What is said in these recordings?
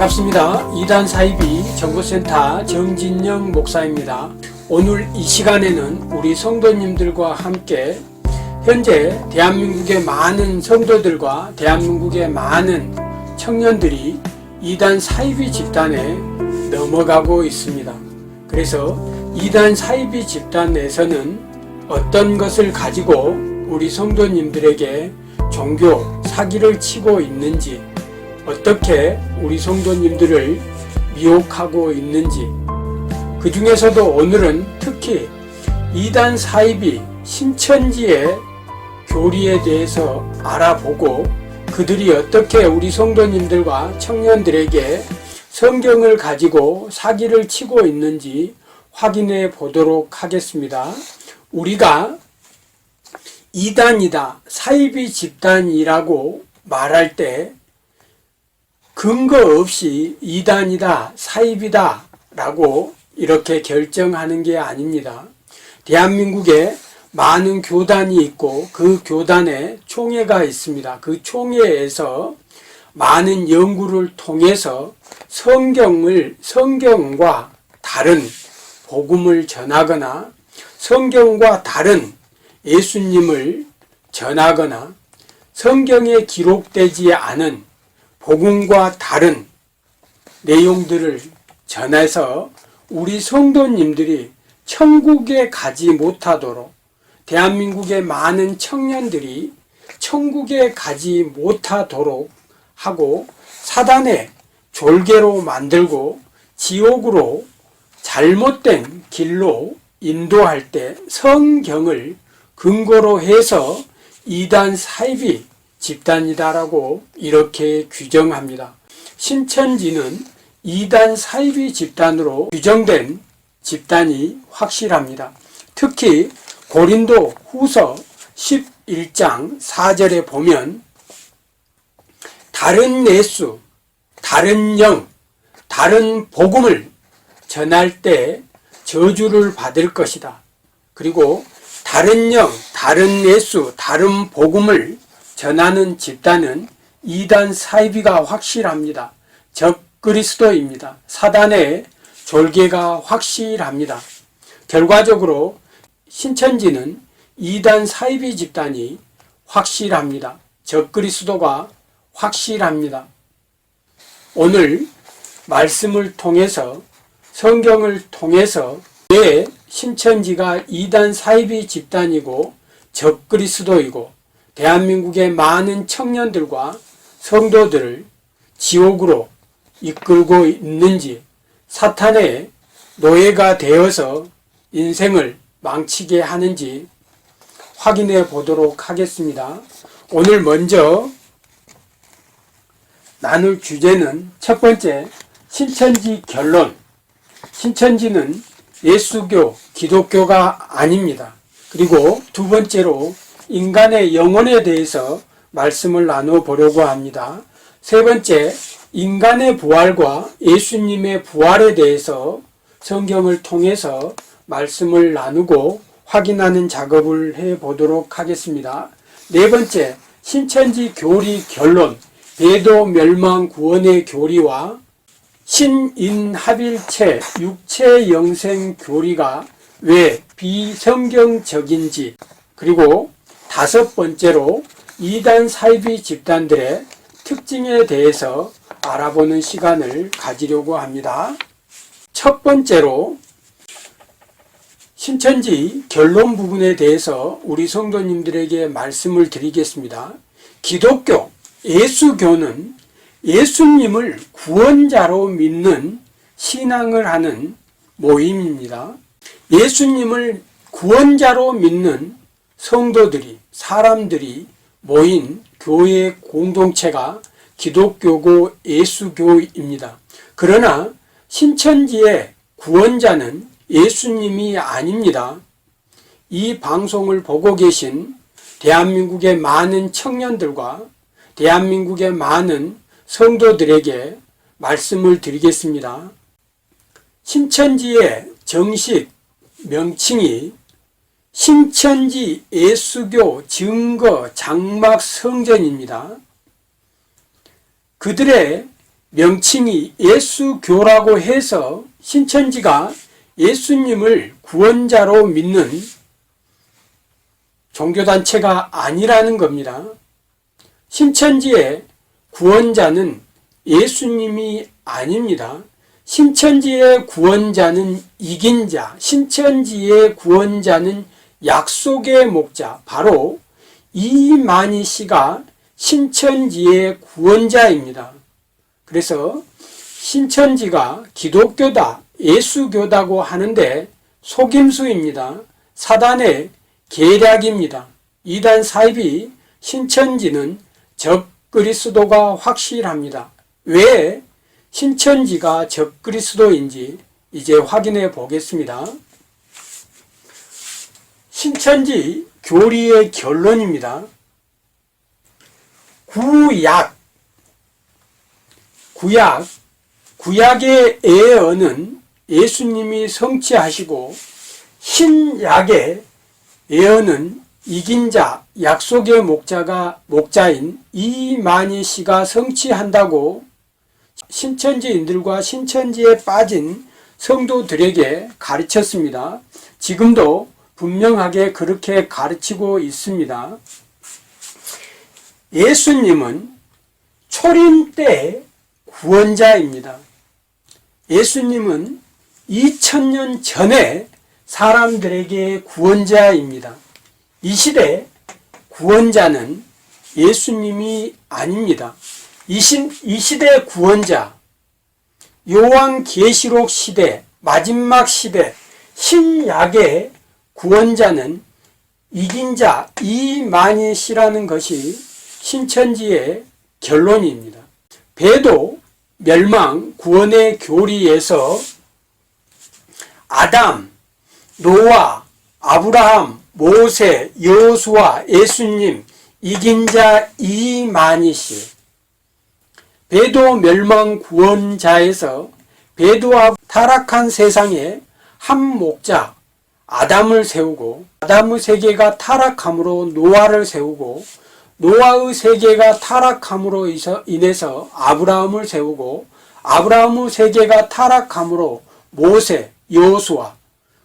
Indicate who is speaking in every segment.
Speaker 1: 반갑습니다. 이단 사이비 정보센터 정진영 목사입니다. 오늘 이 시간에는 우리 성도님들과 함께 현재 대한민국의 많은 성도들과 대한민국의 많은 청년들이 이단 사이비 집단에 넘어가고 있습니다. 그래서 이단 사이비 집단에서는 어떤 것을 가지고 우리 성도님들에게 종교 사기를 치고 있는지, 어떻게 우리 성도님들을 미혹하고 있는지, 그 중에서도 오늘은 특히 이단 사이비 신천지의 교리에 대해서 알아보고 그들이 어떻게 우리 성도님들과 청년들에게 성경을 가지고 사기를 치고 있는지 확인해 보도록 하겠습니다. 우리가 이단이다, 사이비 집단이라고 말할 때 근거 없이 이단이다, 사이비다 라고 이렇게 결정하는 게 아닙니다. 대한민국에 많은 교단이 있고 그 교단에 총회가 있습니다. 그 총회에서 많은 연구를 통해서 성경과 다른 복음을 전하거나 성경과 다른 예수님을 전하거나 성경에 기록되지 않은 복음과 다른 내용들을 전해서 우리 성도님들이 천국에 가지 못하도록, 대한민국의 많은 청년들이 천국에 가지 못하도록 하고 사단의 졸개로 만들고 지옥으로 잘못된 길로 인도할 때 성경을 근거로 해서 이단 사이비 집단이다라고 이렇게 규정합니다. 신천지는 이단 사이비 집단으로 규정된 집단이 확실합니다. 특히 고린도 후서 11장 4절에 보면 다른 예수, 다른 영, 다른 복음을 전할 때 저주를 받을 것이다. 그리고 다른 영, 다른 예수, 다른 복음을 전하는 집단은 이단 사이비가 확실합니다. 적 그리스도입니다. 사단의 졸개가 확실합니다. 결과적으로 신천지는 이단 사이비 집단이 확실합니다. 적 그리스도가 확실합니다. 오늘 말씀을 통해서, 성경을 통해서 왜 신천지가 이단 사이비 집단이고 적 그리스도이고 대한민국의 많은 청년들과 성도들을 지옥으로 이끌고 있는지, 사탄의 노예가 되어서 인생을 망치게 하는지 확인해 보도록 하겠습니다. 오늘 먼저 나눌 주제는 첫 번째, 신천지 결론. 신천지는 예수교, 기독교가 아닙니다. 그리고 두 번째로 인간의 영혼에 대해서 말씀을 나눠보려고 합니다. 세 번째, 인간의 부활과 예수님의 부활에 대해서 성경을 통해서 말씀을 나누고 확인하는 작업을 해보도록 하겠습니다. 네 번째, 신천지 교리 결론, 배도 멸망 구원의 교리와 신인합일체 육체 영생 교리가 왜 비성경적인지, 그리고 다섯 번째로 이단 사이비 집단들의 특징에 대해서 알아보는 시간을 가지려고 합니다. 첫 번째로 신천지 결론 부분에 대해서 우리 성도님들에게 말씀을 드리겠습니다. 기독교, 예수교는 예수님을 구원자로 믿는 신앙을 하는 모임입니다. 예수님을 구원자로 믿는 성도들이, 사람들이 모인 교회 공동체가 기독교고 예수교입니다. 그러나 신천지의 구원자는 예수님이 아닙니다. 이 방송을 보고 계신 대한민국의 많은 청년들과 대한민국의 많은 성도들에게 말씀을 드리겠습니다. 신천지의 정식 명칭이 신천지 예수교 증거 장막 성전입니다. 그들의 명칭이 예수교라고 해서 신천지가 예수님을 구원자로 믿는 종교단체가 아니라는 겁니다. 신천지의 구원자는 예수님이 아닙니다. 신천지의 구원자는 이긴 자, 신천지의 구원자는 약속의 목자, 바로 이만희 씨가 신천지의 구원자입니다. 그래서 신천지가 기독교다, 예수교다고 하는데 속임수입니다. 사단의 계략입니다. 이단 사입이 신천지는 적그리스도가 확실합니다. 왜 신천지가 적그리스도인지 이제 확인해 보겠습니다. 신천지 교리의 결론입니다. 구약의 예언은 예수님이 성취하시고 신약의 예언은 이긴 자, 약속의 목자인 이만희 씨가 성취한다고 신천지인들과 신천지에 빠진 성도들에게 가르쳤습니다. 지금도 분명하게 그렇게 가르치고 있습니다. 예수님은 초림 때 구원자입니다. 예수님은 2000년 전에 사람들에게 구원자입니다. 이 시대 구원자는 예수님이 아닙니다. 이 시대 구원자, 요한계시록 시대, 마지막 시대, 신약의 구원자는 이긴 자 이만희 씨라는 것이 신천지의 결론입니다. 배도, 멸망, 구원의 교리에서 아담, 노아, 아브라함, 모세, 여호수아, 예수님, 이긴 자 이만희 씨. 배도 멸망 구원자에서 배도와 타락한 세상에 한 목자 아담을 세우고, 아담의 세계가 타락함으로 노아를 세우고, 노아의 세계가 타락함으로 인해서 아브라함을 세우고, 아브라함의 세계가 타락함으로 모세, 여호수아,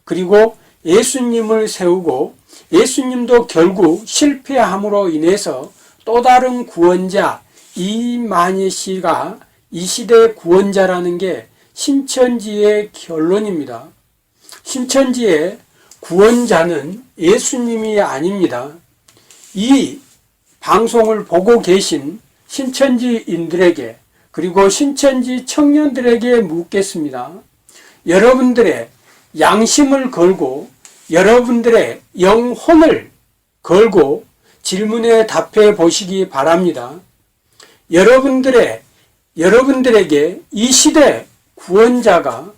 Speaker 1: 그리고 예수님을 세우고, 예수님도 결국 실패함으로 인해서 또 다른 구원자 이만희 씨가 이 시대의 구원자라는 게 신천지의 결론입니다. 신천지의 구원자는 예수님이 아닙니다. 이 방송을 보고 계신 신천지인들에게, 그리고 신천지 청년들에게 묻겠습니다. 여러분들의 양심을 걸고 여러분들의 영혼을 걸고 질문에 답해 보시기 바랍니다. 여러분들에게 이 시대 구원자가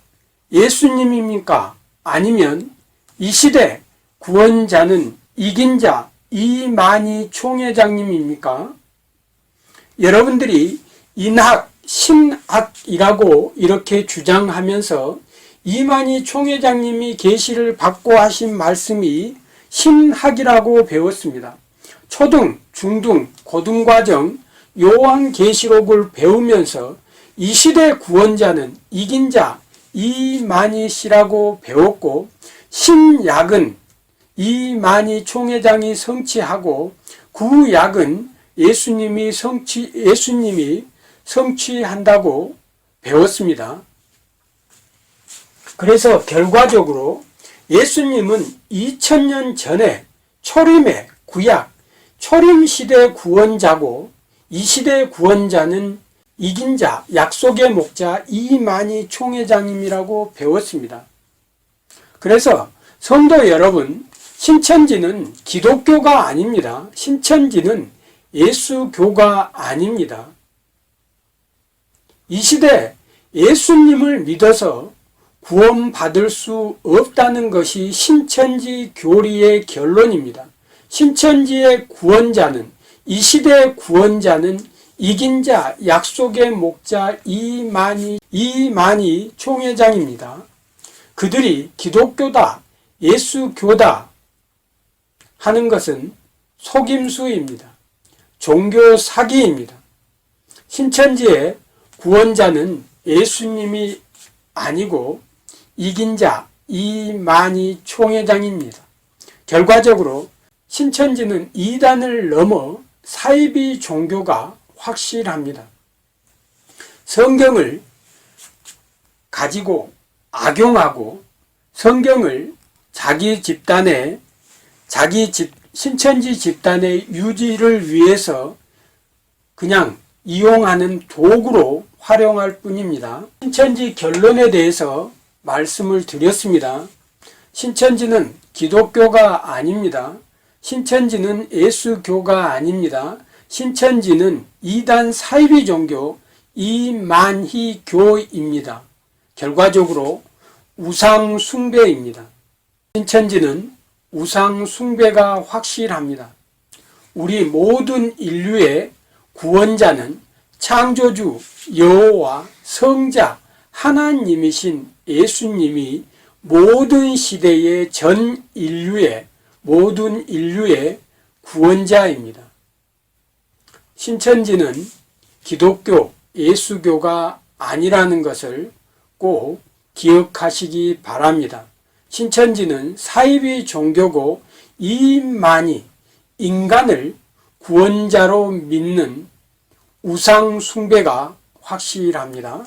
Speaker 1: 예수님입니까? 아니면 이 시대 구원자는 이긴 자 이만희 총회장님입니까? 여러분들이 인학, 신학이라고 이렇게 주장하면서 이만희 총회장님이 계시를 받고 하신 말씀이 신학이라고 배웠습니다. 초등, 중등, 고등과정 요한계시록을 배우면서 이 시대 구원자는 이긴 자 이만희 씨라고 배웠고, 신약은 이만희 총회장이 성취하고 구약은 예수님이 성취한다고 배웠습니다. 그래서 결과적으로 예수님은 2000년 전에 초림의 구약, 초림시대 구원자고, 이 시대 구원자는 이긴 자, 약속의 목자 이만희 총회장님이라고 배웠습니다. 그래서 성도 여러분, 신천지는 기독교가 아닙니다. 신천지는 예수교가 아닙니다. 이 시대 예수님을 믿어서 구원받을 수 없다는 것이 신천지 교리의 결론입니다. 신천지의 구원자는, 이 시대의 구원자는 이긴 자, 약속의 목자 이만희 총회장입니다. 그들이 기독교다, 예수교다 하는 것은 속임수입니다. 종교 사기입니다. 신천지의 구원자는 예수님이 아니고 이긴 자 이만희 총회장입니다. 결과적으로 신천지는 이단을 넘어 사이비 종교가 확실합니다. 성경을 가지고 악용하고 성경을 신천지 집단의 유지를 위해서 그냥 이용하는 도구로 활용할 뿐입니다. 신천지 결론에 대해서 말씀을 드렸습니다. 신천지는 기독교가 아닙니다. 신천지는 예수교가 아닙니다. 신천지는 이단 사이비 종교 이만희교입니다. 결과적으로 우상 숭배입니다. 신천지는 우상 숭배가 확실합니다. 우리 모든 인류의 구원자는 창조주 여호와 성자 하나님이신 예수님이 모든 시대의 모든 인류의 구원자입니다. 신천지는 기독교, 예수교가 아니라는 것을 꼭 기억하시기 바랍니다. 신천지는 사이비 종교고 이만희 인간을 구원자로 믿는 우상 숭배가 확실합니다.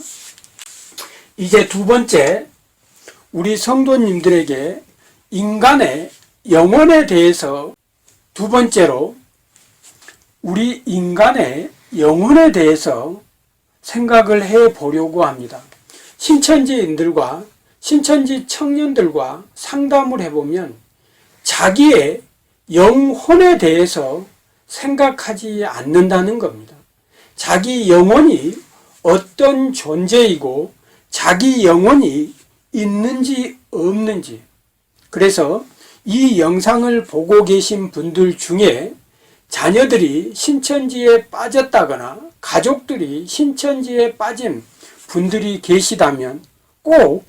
Speaker 1: 이제 두 번째, 우리 성도님들에게 인간의 영혼에 대해서 두 번째로 우리 인간의 영혼에 대해서 생각을 해 보려고 합니다. 신천지인들과 신천지 청년들과 상담을 해보면 자기의 영혼에 대해서 생각하지 않는다는 겁니다. 자기 영혼이 어떤 존재이고 자기 영혼이 있는지 없는지. 그래서 이 영상을 보고 계신 분들 중에 자녀들이 신천지에 빠졌다거나 가족들이 신천지에 빠진 분들이 계시다면 꼭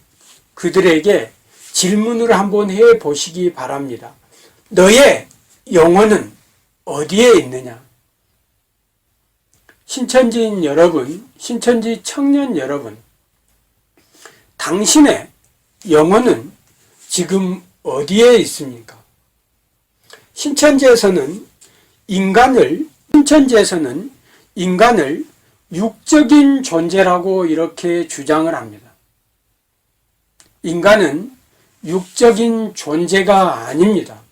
Speaker 1: 그들에게 질문을 한번 해 보시기 바랍니다. 너의 영혼은 어디에 있느냐? 신천지인 여러분, 신천지 청년 여러분, 당신의 영혼은 지금 어디에 있습니까? 신천지에서는 인간을 육적인 존재라고 이렇게 주장을 합니다. 인간은 육적인 존재가 아닙니다.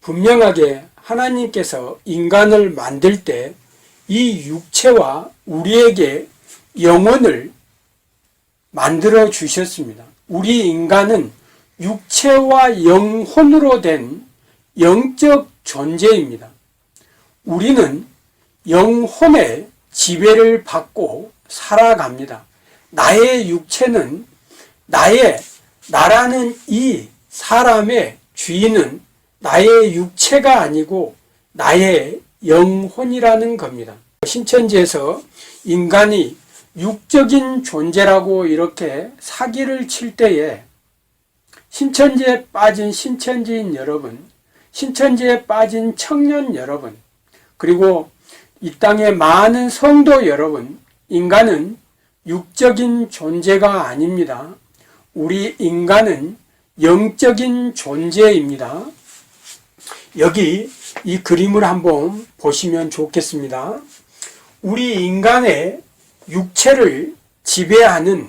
Speaker 1: 분명하게 하나님께서 인간을 만들 때 이 육체와 우리에게 영혼을 만들어 주셨습니다. 우리 인간은 육체와 영혼으로 된 영적 존재입니다. 우리는 영혼의 지배를 받고 살아갑니다. 나의 육체는 나라는 이 사람의 주인은 나의 육체가 아니고 나의 영혼이라는 겁니다. 신천지에서 인간이 육적인 존재라고 이렇게 사기를 칠 때에 신천지에 빠진 신천지인 여러분, 신천지에 빠진 청년 여러분, 그리고 이 땅의 많은 성도 여러분, 인간은 육적인 존재가 아닙니다. 우리 인간은 영적인 존재입니다. 여기 이 그림을 한번 보시면 좋겠습니다. 우리 인간의 육체를 지배하는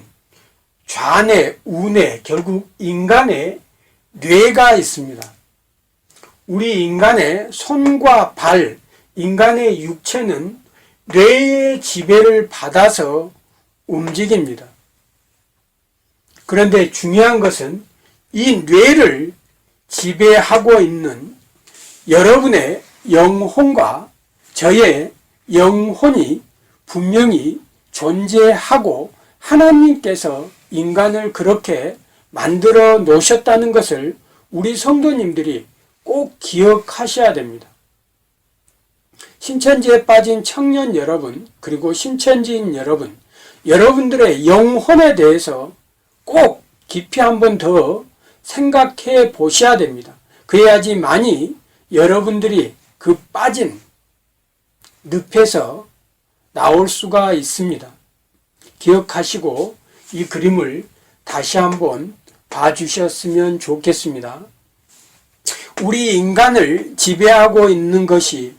Speaker 1: 좌뇌, 우뇌, 결국 인간의 뇌가 있습니다. 우리 인간의 손과 발, 인간의 육체는 뇌의 지배를 받아서 움직입니다. 그런데 중요한 것은 이 뇌를 지배하고 있는 여러분의 영혼과 저의 영혼이 분명히 존재하고 하나님께서 인간을 그렇게 만들어 놓으셨다는 것을 우리 성도님들이 꼭 기억하셔야 됩니다. 신천지에 빠진 청년 여러분, 그리고 신천지인 여러분, 여러분들의 영혼에 대해서 꼭 깊이 한번 더 생각해 보셔야 됩니다. 그래야지만이 여러분들이 그 빠진 늪에서 나올 수가 있습니다. 기억하시고 이 그림을 다시 한번 봐주셨으면 좋겠습니다. 우리 인간을 지배하고 있는 것이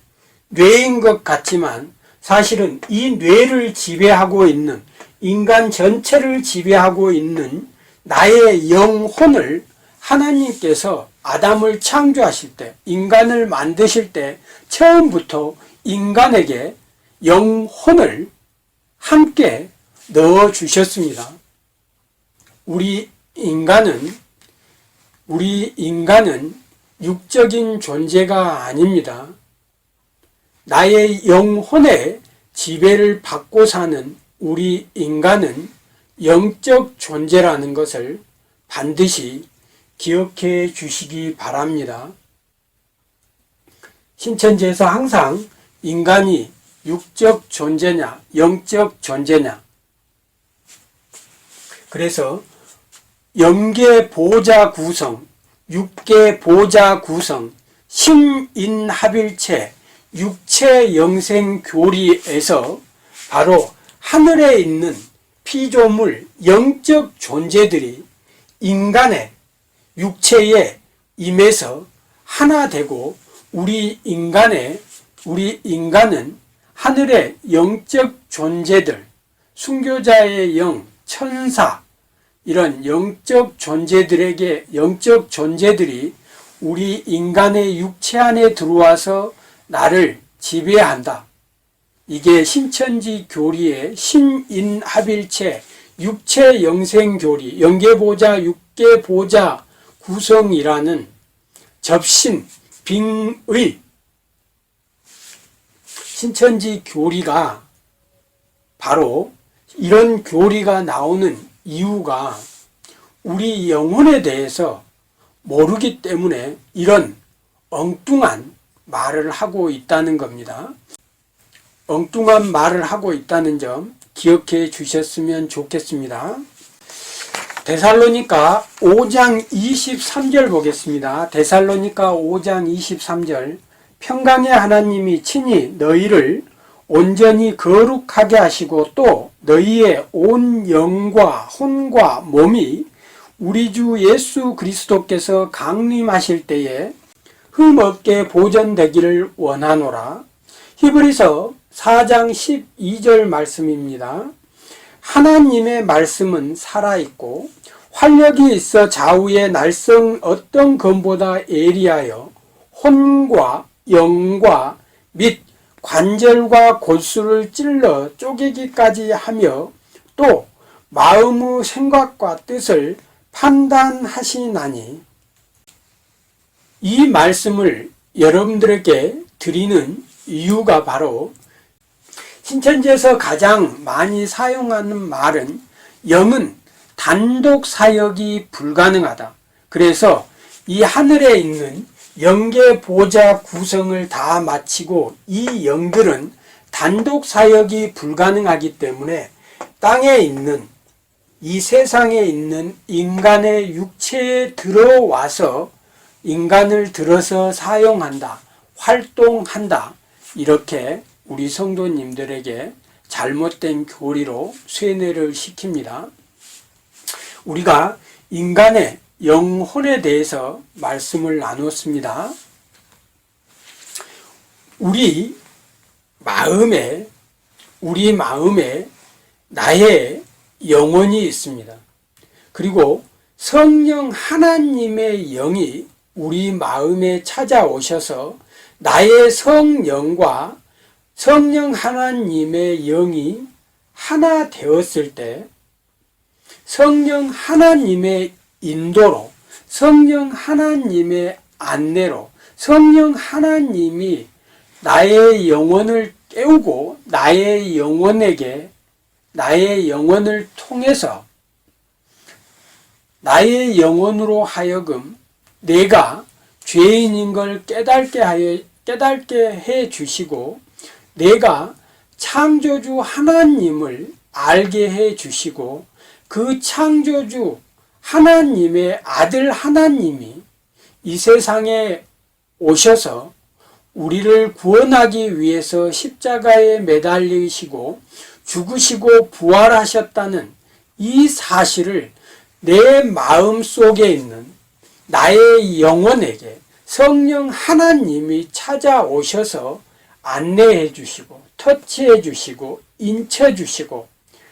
Speaker 1: 뇌인 것 같지만 사실은 이 뇌를 지배하고 있는, 인간 전체를 지배하고 있는 나의 영혼을 하나님께서 아담을 창조하실 때, 인간을 만드실 때 처음부터 인간에게 영혼을 함께 넣어주셨습니다. 우리 인간은 육적인 존재가 아닙니다. 나의 영혼의 지배를 받고 사는 우리 인간은 영적 존재라는 것을 반드시 기억해 주시기 바랍니다. 신천지에서 항상 인간이 육적 존재냐, 영적 존재냐. 그래서 영계 보좌 구성, 육계 보좌 구성, 심인합일체, 육체 영생 교리에서 바로 하늘에 있는 피조물 영적 존재들이 인간의 육체에 임해서 하나 되고 우리 인간은 하늘의 영적 존재들, 순교자의 영, 천사, 이런 영적 존재들이 우리 인간의 육체 안에 들어와서 나를 지배한다. 이게 신천지 교리의 심인합일체 육체 영생 교리, 영계보좌 육계보좌 구성이라는 접신, 빙의 신천지 교리가 바로 이런 교리가 나오는 이유가 우리 영혼에 대해서 모르기 때문에 이런 엉뚱한 말을 하고 있다는 겁니다. 엉뚱한 말을 하고 있다는 점 기억해 주셨으면 좋겠습니다. 데살로니가 5장 23절 보겠습니다. 데살로니가 5장 23절 평강의 하나님이 친히 너희를 온전히 거룩하게 하시고 또 너희의 온 영과 혼과 몸이 우리 주 예수 그리스도께서 강림하실 때에 흠없게 보존되기를 원하노라. 히브리서 4장 12절 말씀입니다. 하나님의 말씀은 살아있고 활력이 있어 좌우의 날성 어떤 검보다 예리하여 혼과 영과 및 관절과 골수를 찔러 쪼개기까지 하며 또 마음의 생각과 뜻을 판단하시나니. 이 말씀을 여러분들에게 드리는 이유가 바로 신천지에서 가장 많이 사용하는 말은 영은 단독 사역이 불가능하다. 그래서 이 하늘에 있는 영계 보좌 구성을 다 마치고 이 영들은 단독 사역이 불가능하기 때문에 땅에 있는 이 세상에 있는 인간의 육체에 들어와서 인간을 들어서 사용한다, 활동한다. 이렇게 우리 성도님들에게 잘못된 교리로 쇠뇌를 시킵니다. 우리가 인간의 영혼에 대해서 말씀을 나눴습니다. 우리 마음에 나의 영혼이 있습니다. 그리고 성령 하나님의 영이 우리 마음에 찾아오셔서 나의 성령과 성령 하나님의 영이 하나 되었을 때 성령 하나님의 인도로, 성령 하나님의 안내로, 성령 하나님이 나의 영혼을 깨우고 나의 영혼을 통해서 나의 영혼으로 하여금 내가 죄인인 걸 깨닫게 해 주시고 내가 창조주 하나님을 알게 해 주시고 그 창조주 하나님의 아들 하나님이 이 세상에 오셔서 우리를 구원하기 위해서 십자가에 매달리시고 죽으시고 부활하셨다는 이 사실을 내 마음 속에 있는 나의 영혼에게 성령 하나님이 찾아오셔서 안내해 주시고 터치해 주시고 인쳐 주시고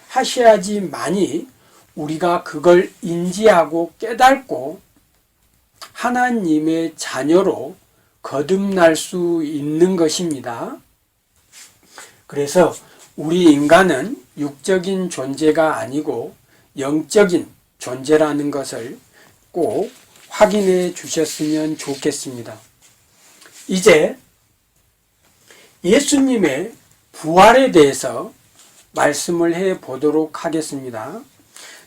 Speaker 1: 하셔야지만이 우리가 그걸 인지하고 깨닫고 하나님의 자녀로 거듭날 수 있는 것입니다. 그래서 우리 인간은 육적인 존재가 아니고 영적인 존재라는 것을 꼭 확인해 주셨으면 좋겠습니다. 이제 예수님의 부활에 대해서 말씀을 해 보도록 하겠습니다.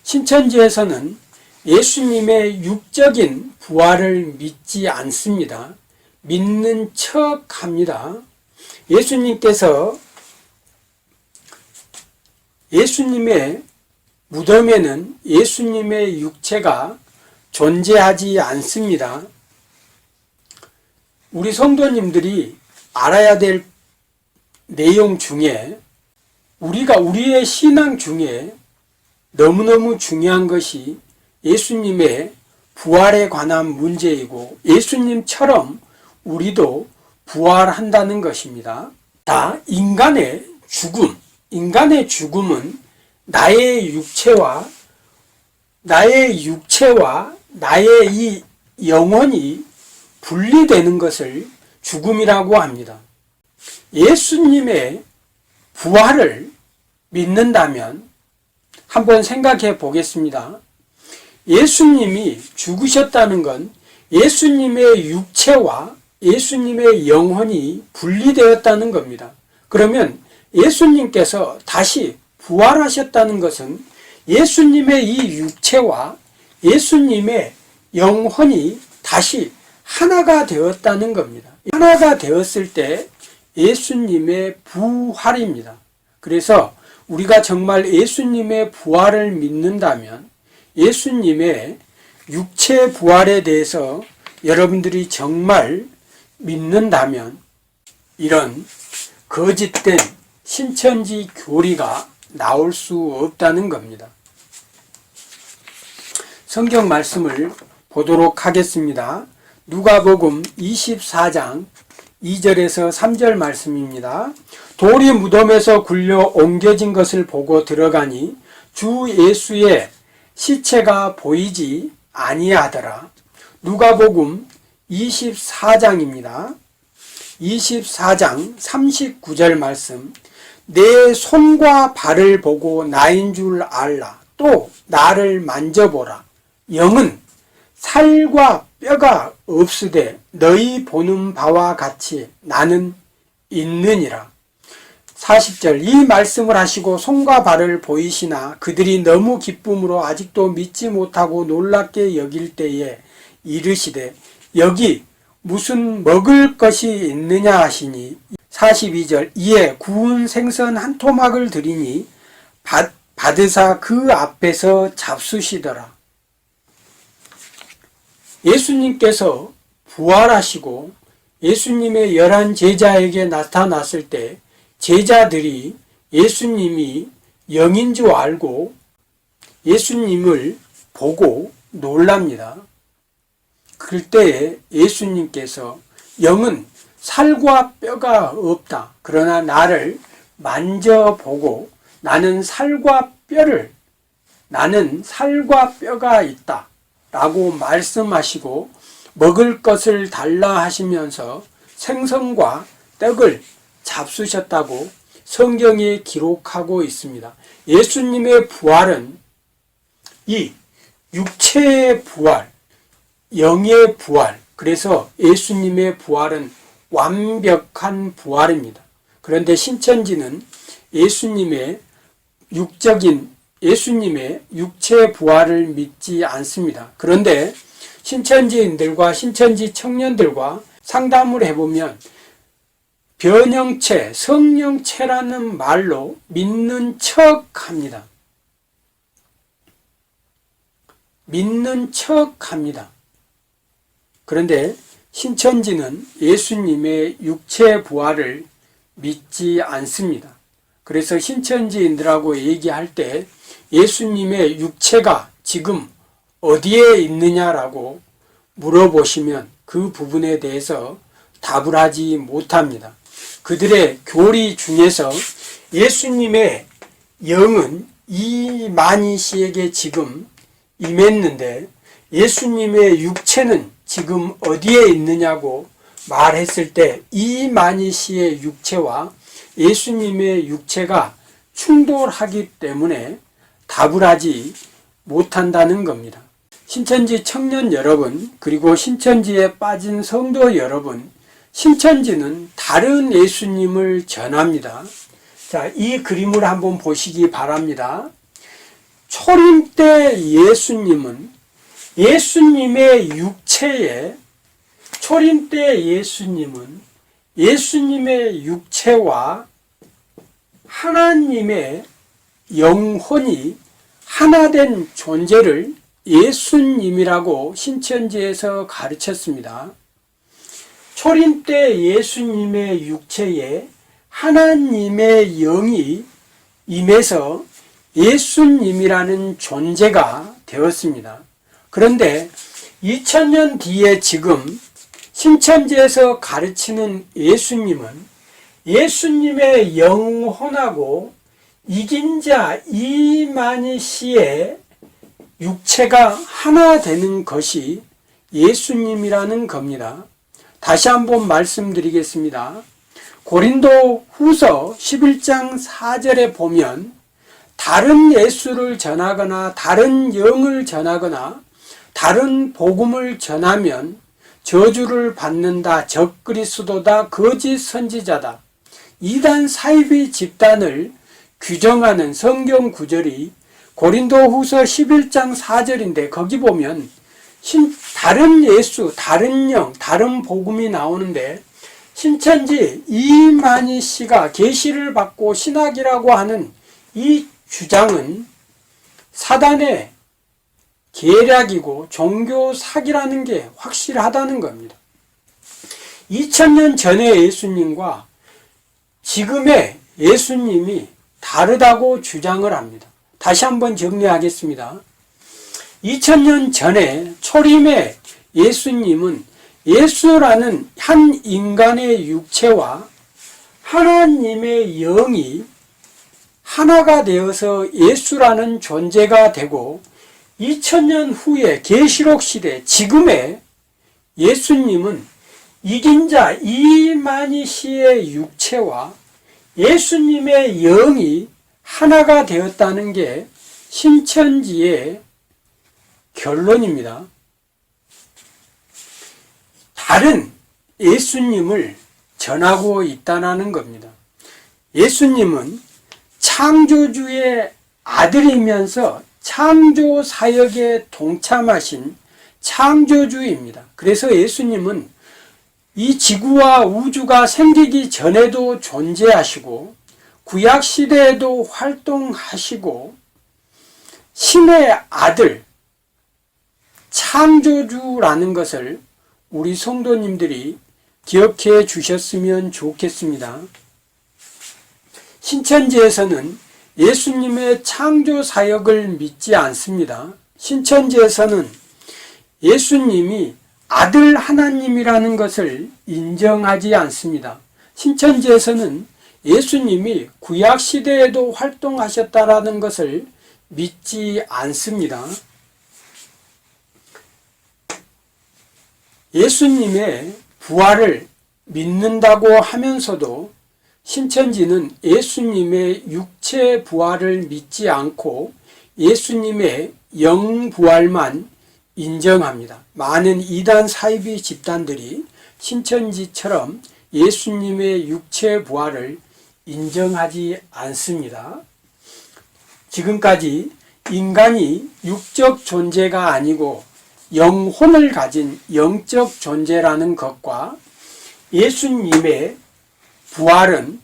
Speaker 1: 신천지에서는 예수님의 육적인 부활을 믿지 않습니다. 믿는 척 합니다. 예수님께서 예수님의 무덤에는 예수님의 육체가 존재하지 않습니다. 우리 성도님들이 알아야 될 내용 중에 우리의 신앙 중에 너무너무 중요한 것이 예수님의 부활에 관한 문제이고 예수님처럼 우리도 부활한다는 것입니다. 자, 인간의 죽음은 나의 육체와 나의 이 영혼이 분리되는 것을 죽음이라고 합니다. 예수님의 부활을 믿는다면 한번 생각해 보겠습니다. 예수님이 죽으셨다는 건 예수님의 육체와 예수님의 영혼이 분리되었다는 겁니다. 그러면 예수님께서 다시 부활하셨다는 것은 예수님의 이 육체와 예수님의 영혼이 다시 하나가 되었다는 겁니다. 하나가 되었을 때 예수님의 부활입니다. 그래서 우리가 정말 예수님의 부활을 믿는다면 예수님의 육체 부활에 대해서 여러분들이 정말 믿는다면 이런 거짓된 신천지 교리가 나올 수 없다는 겁니다. 성경 말씀을 보도록 하겠습니다. 누가복음 24장 2절에서 3절 말씀입니다. 돌이 무덤에서 굴려 옮겨진 것을 보고 들어가니 주 예수의 시체가 보이지 아니하더라. 누가복음 24장입니다. 24장 39절 말씀. 내 손과 발을 보고 나인 줄 알라. 또 나를 만져보라. 영은 살과 뼈가 없으되 너희 보는 바와 같이 나는 있느니라. 40절. 이 말씀을 하시고 손과 발을 보이시나 그들이 너무 기쁨으로 아직도 믿지 못하고 놀랍게 여길 때에 이르시되 여기 무슨 먹을 것이 있느냐 하시니 42절. 이에 구운 생선 한 토막을 드리니 받으사 그 앞에서 잡수시더라. 예수님께서 부활하시고 예수님의 11 제자에게 나타났을 때 제자들이 예수님이 영인 줄 알고 예수님을 보고 놀랍니다. 그때에 예수님께서 영은 살과 뼈가 없다. 그러나 나를 만져보고 나는 살과 뼈가 있다. 라고 말씀하시고 먹을 것을 달라 하시면서 생선과 떡을 잡수셨다고 성경에 기록하고 있습니다. 예수님의 부활은 이 육체의 부활, 영의 부활, 그래서 예수님의 부활은 완벽한 부활입니다. 그런데 신천지는 예수님의 육체 부활을 믿지 않습니다. 그런데 신천지인들과 신천지 청년들과 상담을 해보면 변형체, 성령체라는 말로 믿는 척합니다. 믿는 척합니다. 그런데 신천지는 예수님의 육체 부활을 믿지 않습니다. 그래서 신천지인들하고 얘기할 때 예수님의 육체가 지금 어디에 있느냐라고 물어보시면 그 부분에 대해서 답을 하지 못합니다. 그들의 교리 중에서 예수님의 영은 이만희 씨에게 지금 임했는데 예수님의 육체는 지금 어디에 있느냐고 말했을 때 이만희 씨의 육체와 예수님의 육체가 충돌하기 때문에 답을 하지 못한다는 겁니다. 신천지 청년 여러분, 그리고 신천지에 빠진 성도 여러분, 신천지는 다른 예수님을 전합니다. 자, 이 그림을 한번 보시기 바랍니다. 초림 때 예수님은 예수님의 육체에, 초림 때 예수님은 예수님의 육체와 하나님의 영혼이 하나된 존재를 예수님이라고 신천지에서 가르쳤습니다. 초림 때 예수님의 육체에 하나님의 영이 임해서 예수님이라는 존재가 되었습니다. 그런데 2000년 뒤에 지금 신천지에서 가르치는 예수님은 예수님의 영혼하고 이긴 자 이만희 씨의 육체가 하나 되는 것이 예수님이라는 겁니다. 다시 한번 말씀드리겠습니다. 고린도 후서 11장 4절에 보면 다른 예수를 전하거나 다른 영을 전하거나 다른 복음을 전하면 저주를 받는다, 적그리스도다, 거짓 선지자다, 이단 사이비 집단을 규정하는 성경 구절이 고린도 후서 11장 4절인데 거기 보면 다른 예수, 다른 영, 다른 복음이 나오는데 신천지 이만희 씨가 계시를 받고 신학이라고 하는 이 주장은 사단의 계략이고 종교 사기라는 게 확실하다는 겁니다. 2000년 전의 예수님과 지금의 예수님이 다르다고 주장을 합니다. 다시 한번 정리하겠습니다. 2000년 전에 초림의 예수님은 예수라는 한 인간의 육체와 하나님의 영이 하나가 되어서 예수라는 존재가 되고 2000년 후에 계시록 시대 지금의 예수님은 이긴 자 이만희 씨의 육체와 예수님의 영이 하나가 되었다는 게 신천지의 결론입니다. 다른 예수님을 전하고 있다는 겁니다. 예수님은 창조주의 아들이면서 창조 사역에 동참하신 창조주입니다. 그래서 예수님은 이 지구와 우주가 생기기 전에도 존재하시고 구약 시대에도 활동하시고 신의 아들 창조주라는 것을 우리 성도님들이 기억해 주셨으면 좋겠습니다. 신천지에서는 예수님의 창조 사역을 믿지 않습니다. 신천지에서는 예수님이 아들 하나님이라는 것을 인정하지 않습니다. 신천지에서는 예수님이 구약 시대에도 활동하셨다라는 것을 믿지 않습니다. 예수님의 부활을 믿는다고 하면서도 신천지는 예수님의 육체 부활을 믿지 않고 예수님의 영 부활만 인정합니다. 많은 이단 사이비 집단들이 신천지처럼 예수님의 육체 부활을 인정하지 않습니다. 지금까지 인간이 육적 존재가 아니고 영혼을 가진 영적 존재라는 것과 예수님의 부활은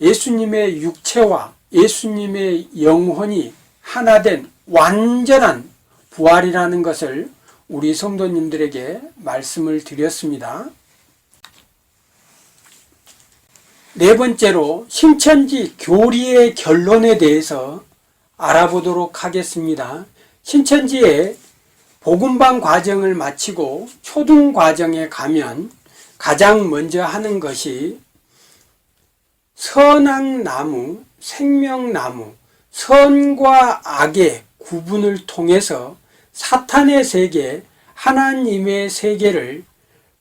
Speaker 1: 예수님의 육체와 예수님의 영혼이 하나된 완전한 부활이라는 것을 우리 성도님들에게 말씀을 드렸습니다. 네 번째로 신천지 교리의 결론에 대해서 알아보도록 하겠습니다. 신천지의 복음방 과정을 마치고 초등 과정에 가면 가장 먼저 하는 것이 선악나무, 생명나무, 선과 악의 구분을 통해서 사탄의 세계, 하나님의 세계를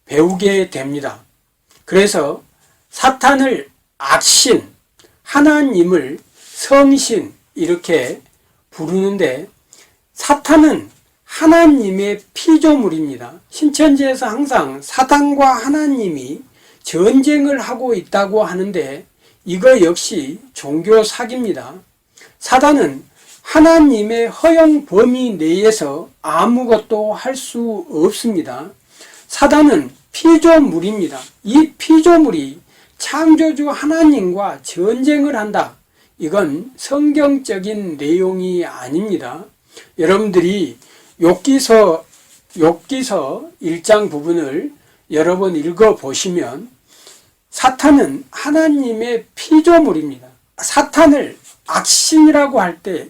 Speaker 1: 배우게 됩니다. 그래서 사탄을 악신, 하나님을 성신 이렇게 부르는데 사탄은 하나님의 피조물입니다. 신천지에서 항상 사탄과 하나님이 전쟁을 하고 있다고 하는데 이거 역시 종교 사기입니다. 사탄은 하나님의 허용 범위 내에서 아무것도 할 수 없습니다. 사탄은 피조물입니다. 이 피조물이 창조주 하나님과 전쟁을 한다. 이건 성경적인 내용이 아닙니다. 여러분들이 욥기서 1장 부분을 여러 번 읽어보시면 사탄은 하나님의 피조물입니다. 사탄을 악신이라고 할 때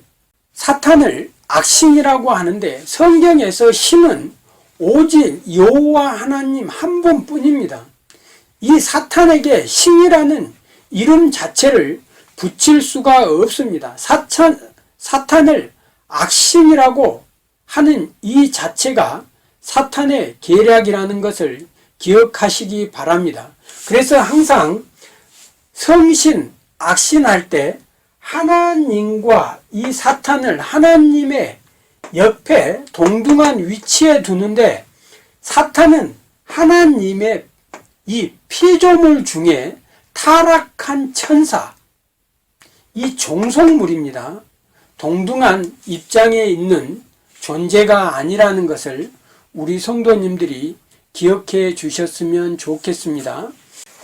Speaker 1: 사탄을 악신이라고 하는데 성경에서 신은 오직 여호와 하나님 한 분뿐입니다. 이 사탄에게 신이라는 이름 자체를 붙일 수가 없습니다. 사탄을 악신이라고 하는 이 자체가 사탄의 계략이라는 것을 기억하시기 바랍니다. 그래서 항상 성신, 악신할 때 하나님과 이 사탄을 하나님의 옆에 동등한 위치에 두는데 사탄은 하나님의 이 피조물 중에 타락한 천사, 이 종속물입니다. 동등한 입장에 있는 존재가 아니라는 것을 우리 성도님들이 기억해 주셨으면 좋겠습니다.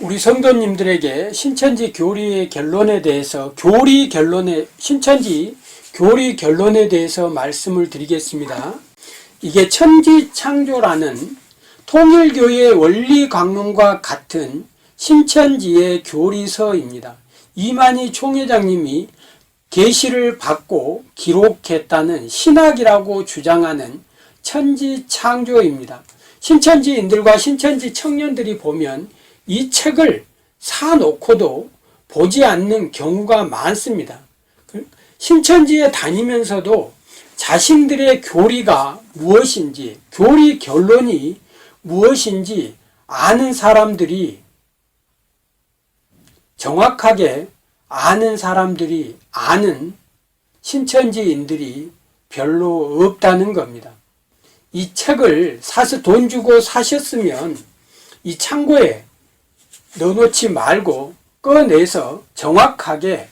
Speaker 1: 우리 성도님들에게 신천지 교리의 결론에 대해서 신천지 교리 결론에 대해서 말씀을 드리겠습니다. 이게 천지창조라는 통일교의 원리 강론과 같은 신천지의 교리서입니다. 이만희 총회장님이 계시를 받고 기록했다는 신학이라고 주장하는 천지창조입니다. 신천지인들과 신천지 청년들이 보면 이 책을 사놓고도 보지 않는 경우가 많습니다. 신천지에 다니면서도 자신들의 교리가 무엇인지, 교리 결론이 무엇인지 아는 사람들이 정확하게 아는 신천지인들이 별로 없다는 겁니다. 이 책을 사서 돈 주고 사셨으면 이 창고에 넣어놓지 말고 꺼내서 정확하게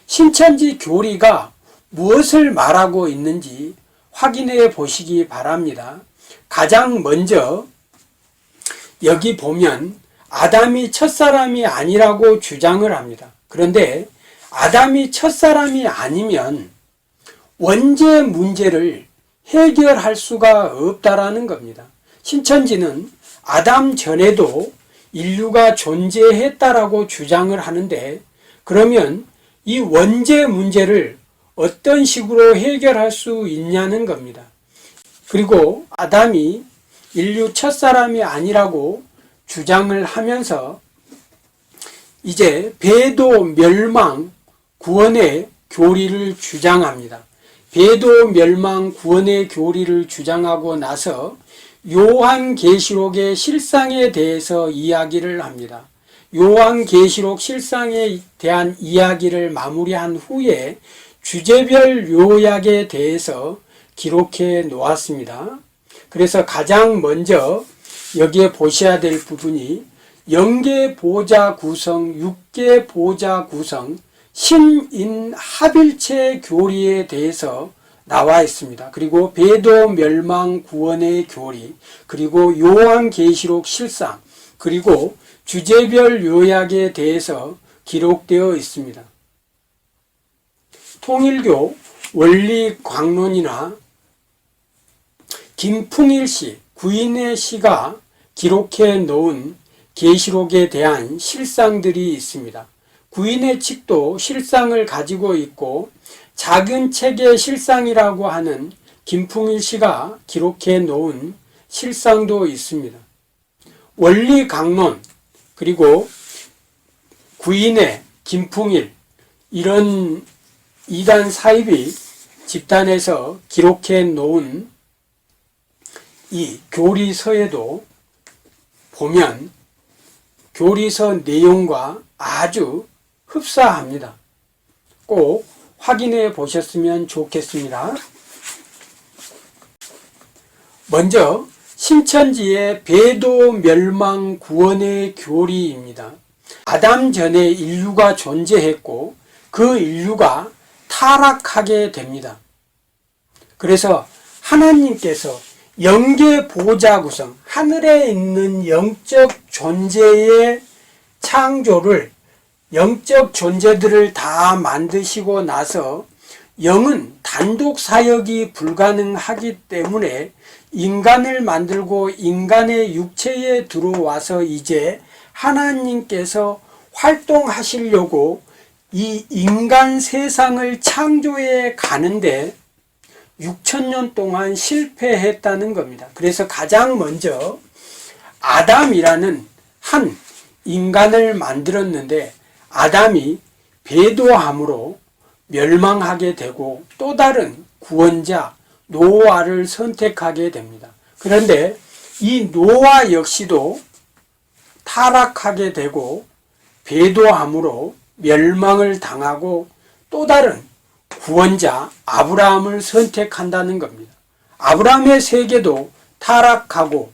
Speaker 1: 신천지 교리가 무엇을 말하고 있는지 확인해 보시기 바랍니다. 가장 먼저 여기 보면 아담이 첫사람이 아니라고 주장을 합니다. 그런데 아담이 첫사람이 아니면 원죄 문제를 해결할 수가 없다라는 겁니다. 신천지는 아담 전에도 인류가 존재했다라고 주장을 하는데 그러면 이 원죄 문제를 어떤 식으로 해결할 수 있냐는 겁니다. 그리고 아담이 인류 첫사람이 아니라고 주장을 하면서 이제 배도 멸망 구원의 교리를 주장합니다. 배도 멸망 구원의 교리를 주장하고 나서 요한계시록의 실상에 대해서 이야기를 합니다. 요한계시록 실상에 대한 이야기를 마무리한 후에 주제별 요약에 대해서 기록해 놓았습니다. 그래서 가장 먼저 여기에 보셔야 될 부분이 영계 보좌 구성, 육계 보좌 구성, 신인 합일체 교리에 대해서 나와 있습니다. 그리고 배도 멸망 구원의 교리, 그리고 요한계시록 실상, 그리고 주제별 요약에 대해서 기록되어 있습니다. 통일교 원리 광론이나 김풍일 씨, 구인의 시가 기록해 놓은 계시록에 대한 실상들이 있습니다. 구인의 책도 실상을 가지고 있고 작은 책의 실상이라고 하는 김풍일 씨가 기록해 놓은 실상도 있습니다. 원리 강론 그리고 구인의 김풍일 이런 이단 사입이 집단에서 기록해 놓은 이 교리서에도 보면 교리서 내용과 아주 흡사합니다. 꼭 확인해 보셨으면 좋겠습니다. 먼저 신천지의 배도 멸망 구원의 교리입니다. 아담 전에 인류가 존재했고 그 인류가 타락하게 됩니다. 그래서 하나님께서 영계 보좌 구성, 하늘에 있는 영적 존재의 창조를, 영적 존재들을 다 만드시고 나서 영은 단독 사역이 불가능하기 때문에 인간을 만들고 인간의 육체에 들어와서 이제 하나님께서 활동하시려고 이 인간 세상을 창조해 가는데 6,000년 동안 실패했다는 겁니다. 그래서 가장 먼저 아담이라는 한 인간을 만들었는데 아담이 배도함으로 멸망하게 되고 또 다른 구원자 노아를 선택하게 됩니다. 그런데 이 노아 역시도 타락하게 되고 배도함으로 멸망을 당하고 또 다른 구원자 아브라함을 선택한다는 겁니다. 아브라함의 세계도 타락하고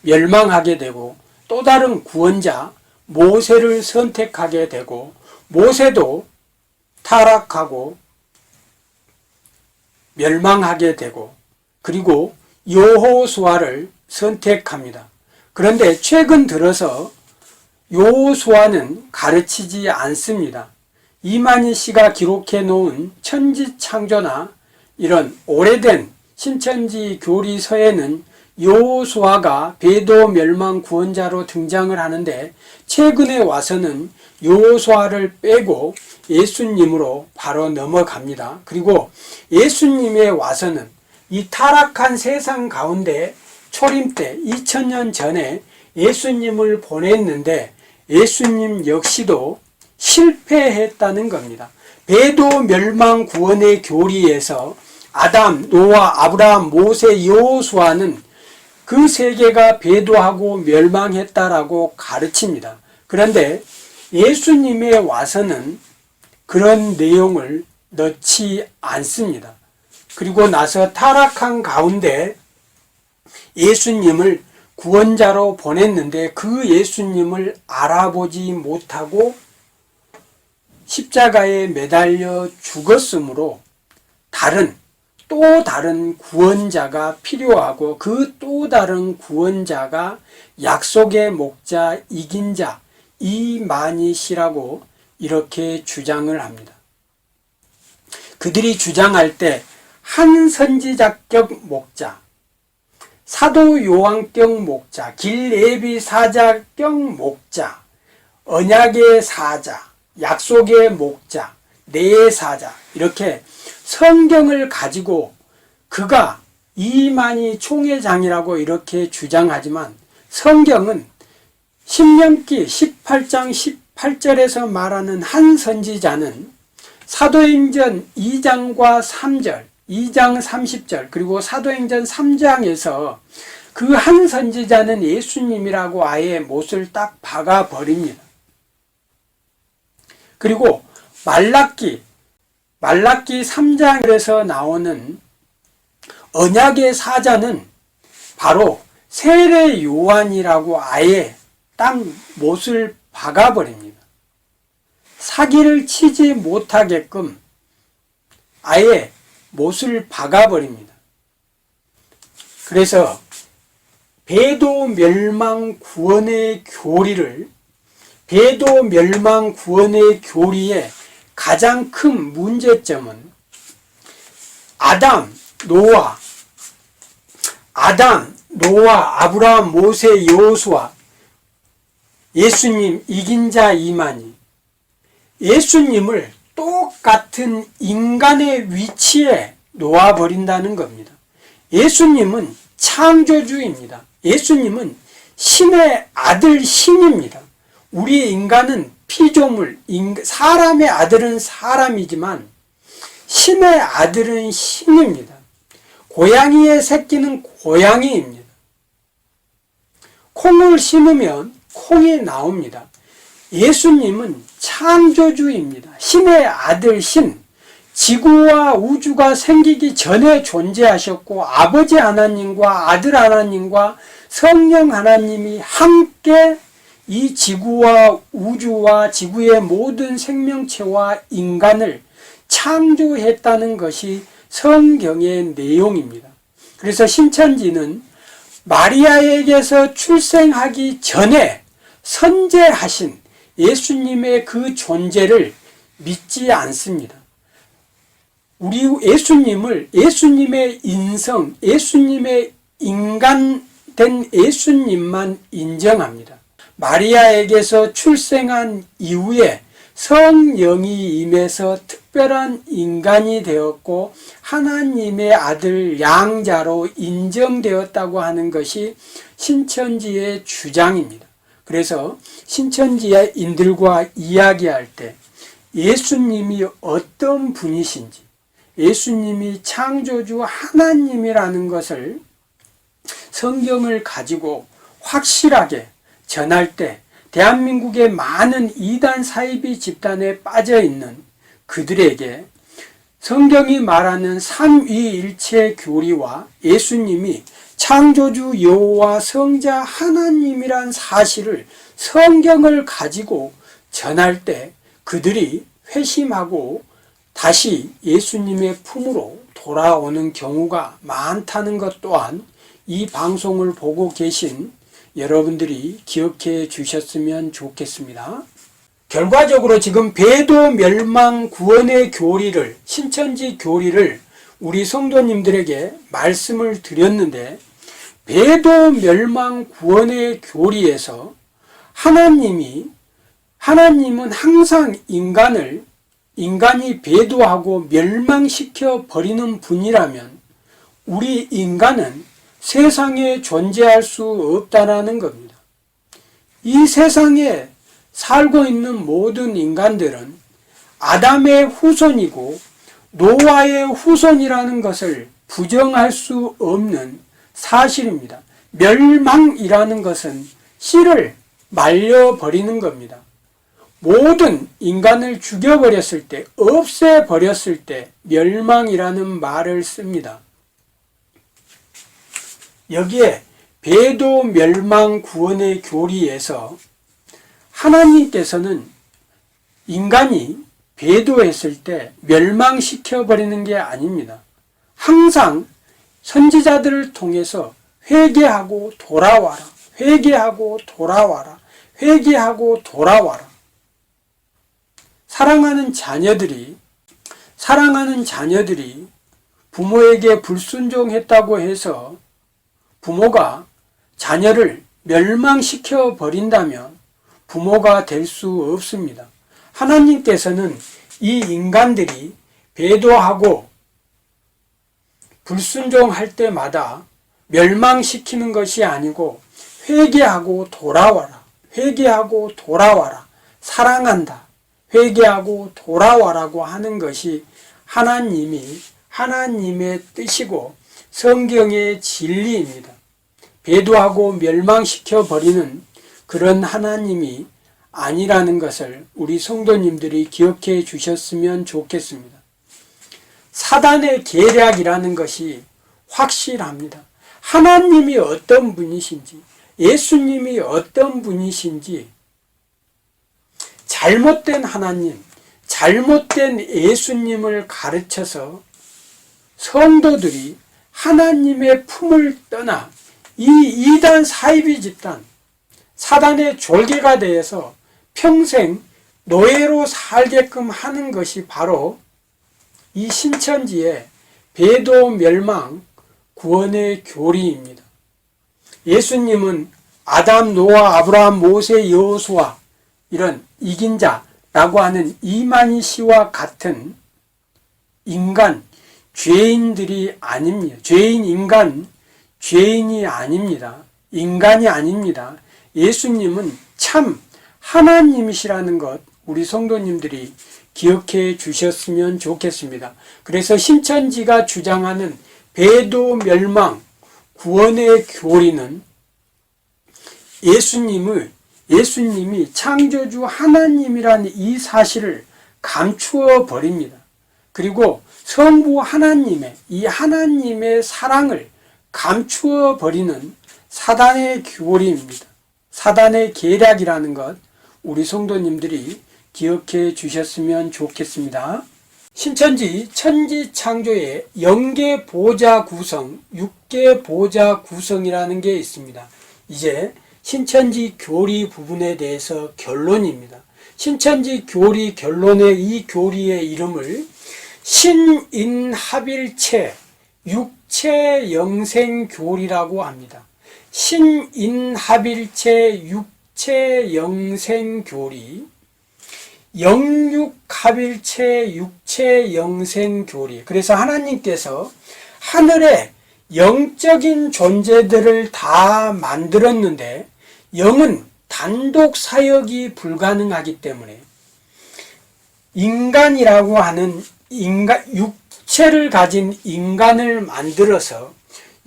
Speaker 1: 멸망하게 되고 또 다른 구원자 모세를 선택하게 되고 모세도 타락하고 멸망하게 되고 그리고 여호수아를 선택합니다. 그런데 최근 들어서 여호수아는 가르치지 않습니다. 이만희 씨가 기록해 놓은 천지창조나 이런 오래된 신천지 교리서에는 여호수아가 배도 멸망 구원자로 등장을 하는데 최근에 와서는 여호수아를 빼고 예수님으로 바로 넘어갑니다. 그리고 예수님에 와서는 이 타락한 세상 가운데 초림 때 2000년 전에 예수님을 보냈는데 예수님 역시도 실패했다는 겁니다. 배도 멸망 구원의 교리에서 아담, 노아, 아브라함, 모세, 여호수아는 그 세계가 배도하고 멸망했다라고 가르칩니다. 그런데 예수님에 와서는 그런 내용을 넣지 않습니다. 그리고 나서 타락한 가운데 예수님을 구원자로 보냈는데 그 예수님을 알아보지 못하고 십자가에 매달려 죽었으므로 또 다른 구원자가 필요하고 그 또 다른 구원자가 약속의 목자 이긴 자 이만희 씨라고 이렇게 주장을 합니다. 그들이 주장할 때 한 선지자격 목자, 사도 요한격 목자, 길레비 사자격 목자, 언약의 사자, 약속의 목자, 내 사자 이렇게 성경을 가지고 그가 이만희 총회장이라고 이렇게 주장하지만 성경은 신명기 18장 18절에서 말하는 한 선지자는 사도행전 2장과 3절, 2장 30절 그리고 사도행전 3장에서 그 한 선지자는 예수님이라고 아예 못을 딱 박아버립니다. 그리고 말라기 3장에서 나오는 언약의 사자는 바로 세례 요한이라고 아예 딱 못을 박아버립니다. 사기를 치지 못하게끔 아예 못을 박아버립니다. 그래서 배도 멸망 구원의 교리의 가장 큰 문제점은 아담, 노아, 아담, 노아, 아브라함, 모세, 여호수아, 예수님 이긴 자 이만희. 예수님을 똑같은 인간의 위치에 놓아버린다는 겁니다. 예수님은 창조주입니다. 예수님은 신의 아들 신입니다. 우리 인간은 피조물, 사람의 아들은 사람이지만 신의 아들은 신입니다. 고양이의 새끼는 고양이입니다. 콩을 심으면 콩이 나옵니다. 예수님은 창조주입니다. 신의 아들 신, 지구와 우주가 생기기 전에 존재하셨고 아버지 하나님과 아들 하나님과 성령 하나님이 함께 이 지구와 우주와 지구의 모든 생명체와 인간을 창조했다는 것이 성경의 내용입니다. 그래서 신천지는 마리아에게서 출생하기 전에 선재하신 예수님의 그 존재를 믿지 않습니다. 우리 예수님의 인성, 예수님의 인간된 예수님만 인정합니다. 마리아에게서 출생한 이후에 성령이 임해서 특별한 인간이 되었고 하나님의 아들 양자로 인정되었다고 하는 것이 신천지의 주장입니다. 그래서 신천지인들과 이야기할 때 예수님이 어떤 분이신지, 예수님이 창조주 하나님이라는 것을 성경을 가지고 확실하게 전할 때 대한민국의 많은 이단 사이비 집단에 빠져 있는 그들에게 성경이 말하는 삼위일체 교리와 예수님이 창조주 여호와 성자 하나님이란 사실을 성경을 가지고 전할 때 그들이 회심하고 다시 예수님의 품으로 돌아오는 경우가 많다는 것 또한 이 방송을 보고 계신 여러분들이 기억해 주셨으면 좋겠습니다. 결과적으로 지금 배도 멸망 구원의 교리를, 신천지 교리를 우리 성도님들에게 말씀을 드렸는데 배도 멸망 구원의 교리에서 하나님은 항상 인간이 배도하고 멸망시켜 버리는 분이라면 우리 인간은 세상에 존재할 수 없다라는 겁니다. 이 세상에 살고 있는 모든 인간들은 아담의 후손이고 노아의 후손이라는 것을 부정할 수 없는 사실입니다. 멸망이라는 것은 씨를 말려버리는 겁니다. 모든 인간을 죽여버렸을 때, 없애버렸을 때 멸망이라는 말을 씁니다. 여기에 배도 멸망 구원의 교리에서 하나님께서는 인간이 배도했을 때 멸망시켜버리는 게 아닙니다. 항상 선지자들을 통해서 회개하고 돌아와라, 회개하고 돌아와라, 회개하고 돌아와라. 사랑하는 자녀들이 부모에게 불순종했다고 해서 부모가 자녀를 멸망시켜 버린다면 부모가 될 수 없습니다. 하나님께서는 이 인간들이 배도하고 불순종할 때마다 멸망시키는 것이 아니고 회개하고 돌아와라, 회개하고 돌아와라, 사랑한다, 회개하고 돌아와라고 하는 것이 하나님의 뜻이고 성경의 진리입니다. 배도하고 멸망시켜 버리는 그런 하나님이 아니라는 것을 우리 성도님들이 기억해 주셨으면 좋겠습니다. 사단의 계략이라는 것이 확실합니다. 하나님이 어떤 분이신지, 예수님이 어떤 분이신지, 잘못된 하나님, 잘못된 예수님을 가르쳐서 성도들이 하나님의 품을 떠나 이 이단 사이비 집단, 사단의 졸개가 되어서 평생 노예로 살게끔 하는 것이 바로 이 신천지의 배도 멸망 구원의 교리입니다. 예수님은 아담, 노아, 아브라함, 모세, 여호수아 이런 이긴 자라고 하는 이만희 씨와 같은 인간, 죄인들이 아닙니다. 죄인이 아닙니다. 인간이 아닙니다. 예수님은 참 하나님이시라는 것 우리 성도님들이 기억해 주셨으면 좋겠습니다. 그래서 신천지가 주장하는 배도 멸망 구원의 교리는 예수님이 창조주 하나님이라는 이 사실을 감추어 버립니다. 그리고 성부 하나님의 이 하나님의 사랑을 감추어 버리는 사단의 교리입니다. 사단의 계략이라는 것 우리 성도님들이 기억해 주셨으면 좋겠습니다. 신천지 천지창조의 영계 보좌 구성, 육계 보좌 구성이라는 게 있습니다. 이제 신천지 교리 부분에 대해서 결론입니다. 신천지 교리 결론의 이 교리의 이름을 신인합일체 육체 영생 교리라고 합니다. 신인합일체 육체 영생 교리, 영육합일체 육체 영생 교리. 그래서 하나님께서 하늘에 영적인 존재들을 다 만들었는데 영은 단독 사역이 불가능하기 때문에 인간이라고 하는 육체를 가진 인간을 만들어서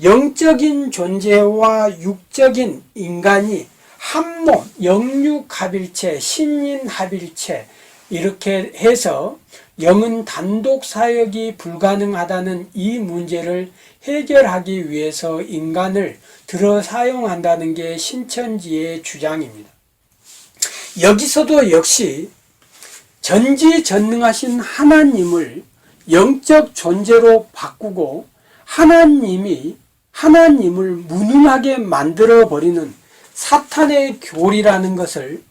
Speaker 1: 영적인 존재와 육적인 인간이 한 몸, 영육합일체, 신인합일체 이렇게 해서 영은 단독 사역이 불가능하다는 이 문제를 해결하기 위해서 인간을 들어 사용한다는 게 신천지의 주장입니다. 여기서도 역시 전지전능하신 하나님을 영적 존재로 바꾸고 하나님을 무능하게 만들어버리는 사탄의 교리라는 것을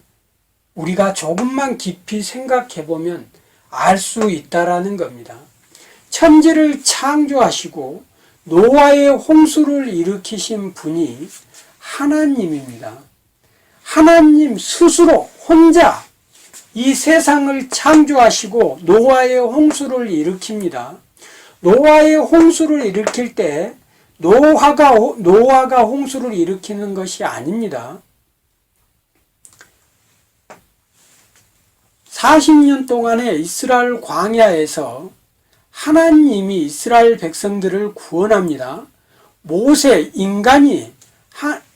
Speaker 1: 우리가 조금만 깊이 생각해 보면 알 수 있다라는 겁니다. 천지를 창조하시고 노아의 홍수를 일으키신 분이 하나님입니다. 하나님 스스로 혼자 이 세상을 창조하시고 노아의 홍수를 일으킵니다. 노아의 홍수를 일으킬 때 노아가 홍수를 일으키는 것이 아닙니다. 40년 동안의 이스라엘 광야에서 하나님이 이스라엘 백성들을 구원합니다. 모세, 인간이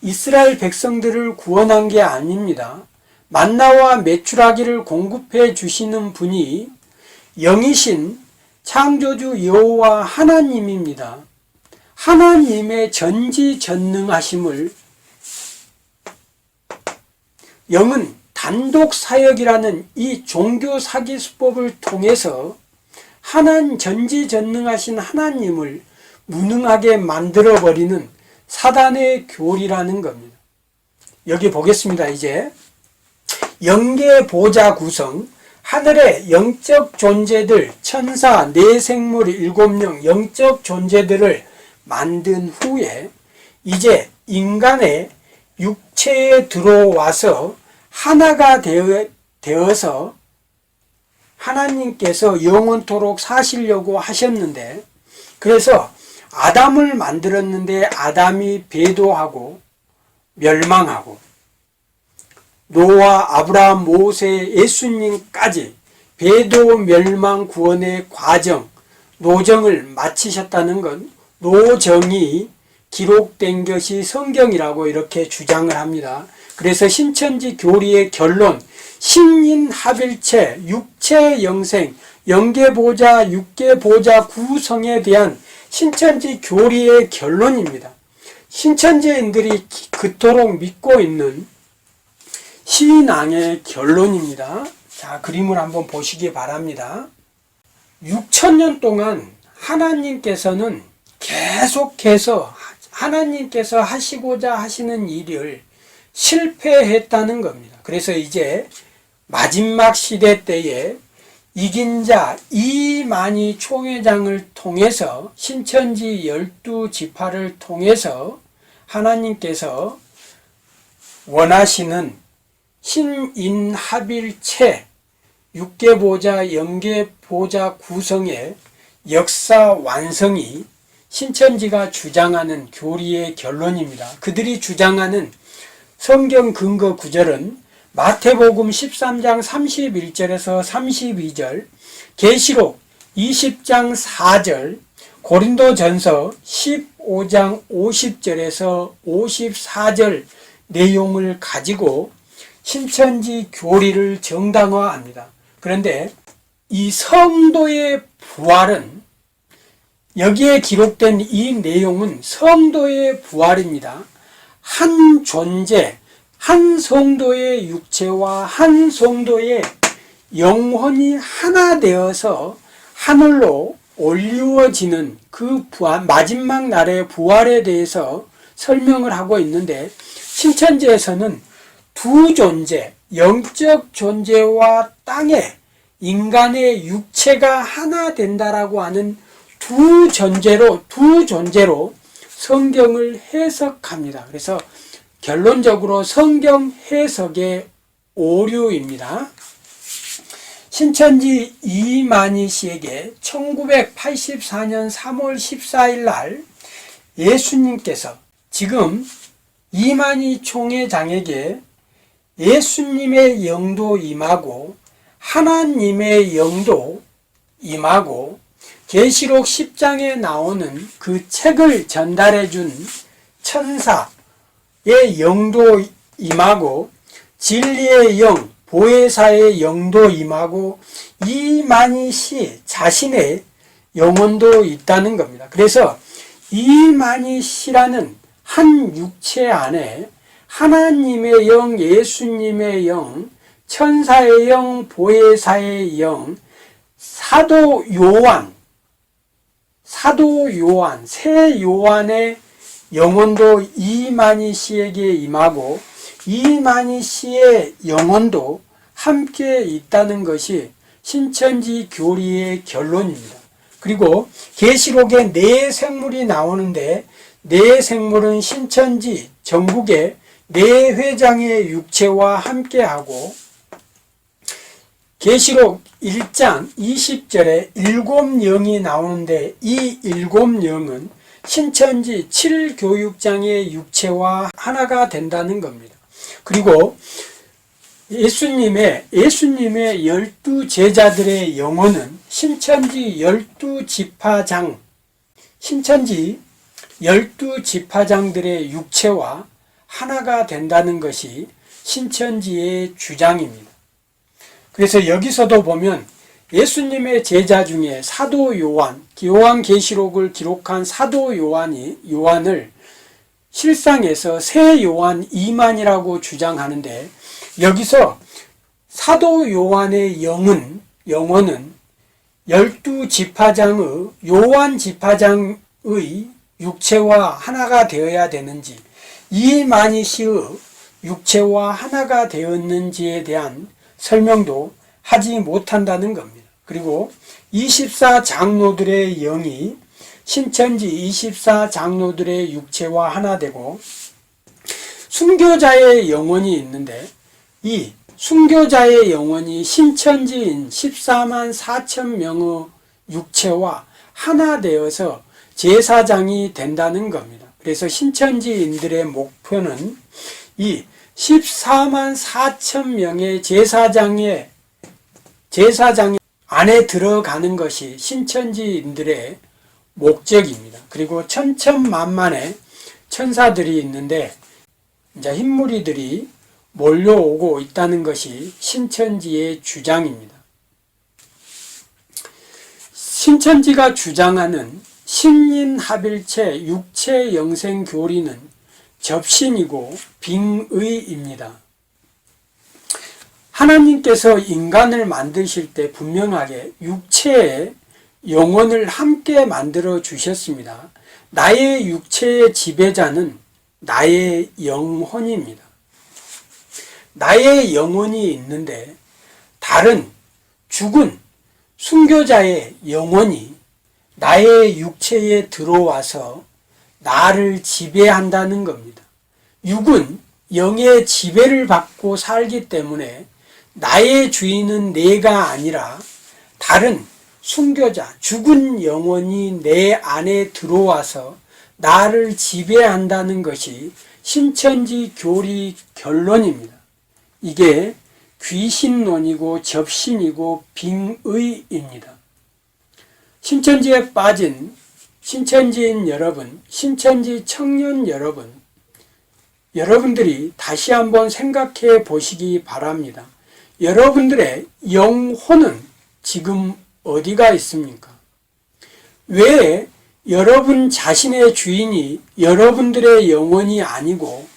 Speaker 1: 이스라엘 백성들을 구원한 게 아닙니다. 만나와 메추라기를 공급해 주시는 분이 영이신 창조주 여호와 하나님입니다. 하나님의 전지전능하심을 영은 단독 사역이라는 이 종교 사기 수법을 통해서 전지전능하신 하나님을 무능하게 만들어버리는 사단의 교리라는 겁니다. 여기 보겠습니다. 이제 영계 보좌 구성, 하늘의 영적 존재들, 천사, 내생물 7명 영적 존재들을 만든 후에 이제 인간의 육체에 들어와서 하나가 되어서 하나님께서 영원토록 사시려고 하셨는데, 그래서 아담을 만들었는데 아담이 배도하고 멸망하고 노아, 아브라함, 모세, 예수님까지 배도 멸망 구원의 과정, 노정을 마치셨다는 건 노정이 기록된 것이 성경이라고 이렇게 주장을 합니다. 그래서 신천지 교리의 결론, 신인합일체, 육체 영생, 영계보좌, 육계보좌 구성에 대한 신천지 교리의 결론입니다. 신천지인들이 그토록 믿고 있는 신앙의 결론입니다. 자, 그림을 한번 보시기 바랍니다. 6,000년 동안 하나님께서는 계속해서 하나님께서 하시고자 하시는 일을 실패했다는 겁니다. 그래서 이제 마지막 시대 때에 이긴 자 이만희 총회장을 통해서 신천지 12지파를 통해서 하나님께서 원하시는 신인합일체 6개보좌 영계보좌 구성의 역사 완성이 신천지가 주장하는 교리의 결론입니다. 그들이 주장하는 성경 근거 구절은 마태복음 13장 31절에서 32절, 계시록 20장 4절, 고린도전서 15장 50절에서 54절 내용을 가지고 신천지 교리를 정당화합니다. 그런데 이 성도의 부활은, 여기에 기록된 이 내용은 성도의 부활입니다. 한 존재, 한 성도의 육체와 한 성도의 영혼이 하나 되어서 하늘로 올리워지는 그 부활, 마지막 날의 부활에 대해서 설명을 하고 있는데, 신천지에서는 두 존재, 영적 존재와 땅의 인간의 육체가 하나 된다라고 하는 두 존재로 성경을 해석합니다. 그래서 결론적으로 성경 해석의 오류입니다. 신천지 이만희 씨에게 1984년 3월 14일 날 예수님께서, 지금 이만희 총회장에게 예수님의 영도 임하고 하나님의 영도 임하고 계시록 10장에 나오는 그 책을 전달해 준 천사의 영도 임하고 진리의 영, 보혜사의 영도 임하고 이만희 씨 자신의 영혼도 있다는 겁니다. 그래서 이만희 씨라는 한 육체 안에 하나님의 영, 예수님의 영, 천사의 영, 보혜사의 영, 사도 요한, 새 요한의 영혼도 이만희 씨에게 임하고 이만희 씨의 영혼도 함께 있다는 것이 신천지 교리의 결론입니다. 그리고 계시록에 네 생물이 나오는데, 네 생물은 신천지 전국의 네 회장의 육체와 함께하고, 계시록 1장 20절에 일곱 영이 나오는데, 이 일곱 영은 신천지 7교육장의 육체와 하나가 된다는 겁니다. 그리고 예수님의 12제자들의 영혼은 신천지 12지파장들의 육체와 하나가 된다는 것이 신천지의 주장입니다. 그래서 여기서도 보면 예수님의 제자 중에 사도 요한계시록을 기록한 사도 요한을 실상에서 새 요한 이만이라고 주장하는데, 여기서 사도 요한의 영혼은 12지파장의 요한 지파장의 육체와 하나가 되어야 되는지, 이만희 씨의 육체와 하나가 되었는지에 대한 설명도 하지 못한다는 겁니다. 그리고 24장로들의 영이 신천지 24장로들의 육체와 하나 되고, 순교자의 영혼이 있는데, 이 순교자의 영혼이 신천지인 14만 4천 명의 육체와 하나 되어서 제사장이 된다는 겁니다. 그래서 신천지인들의 목표는 이 14만 4천 명의 제사장 안에 들어가는 것이 신천지인들의 목적입니다. 그리고 천천만만의 천사들이 있는데, 이제 흰무리들이 몰려오고 있다는 것이 신천지의 주장입니다. 신천지가 주장하는 신인합일체 육체 영생 교리는 접신이고 빙의입니다. 하나님께서 인간을 만드실 때 분명하게 육체에 영혼을 함께 만들어 주셨습니다. 나의 육체의 지배자는 나의 영혼입니다. 나의 영혼이 있는데, 다른 죽은 순교자의 영혼이 나의 육체에 들어와서 나를 지배한다는 겁니다. 육은 영의 지배를 받고 살기 때문에 나의 주인은 내가 아니라 다른 순교자, 죽은 영혼이 내 안에 들어와서 나를 지배한다는 것이 신천지 교리 결론입니다. 이게 귀신론이고 접신이고 빙의입니다. 신천지에 빠진 신천지인 여러분, 신천지 청년 여러분, 여러분들이 다시 한번 생각해 보시기 바랍니다. 여러분들의 영혼은 지금 어디가 있습니까? 왜 여러분 자신의 주인이 여러분들의 영혼이 아니고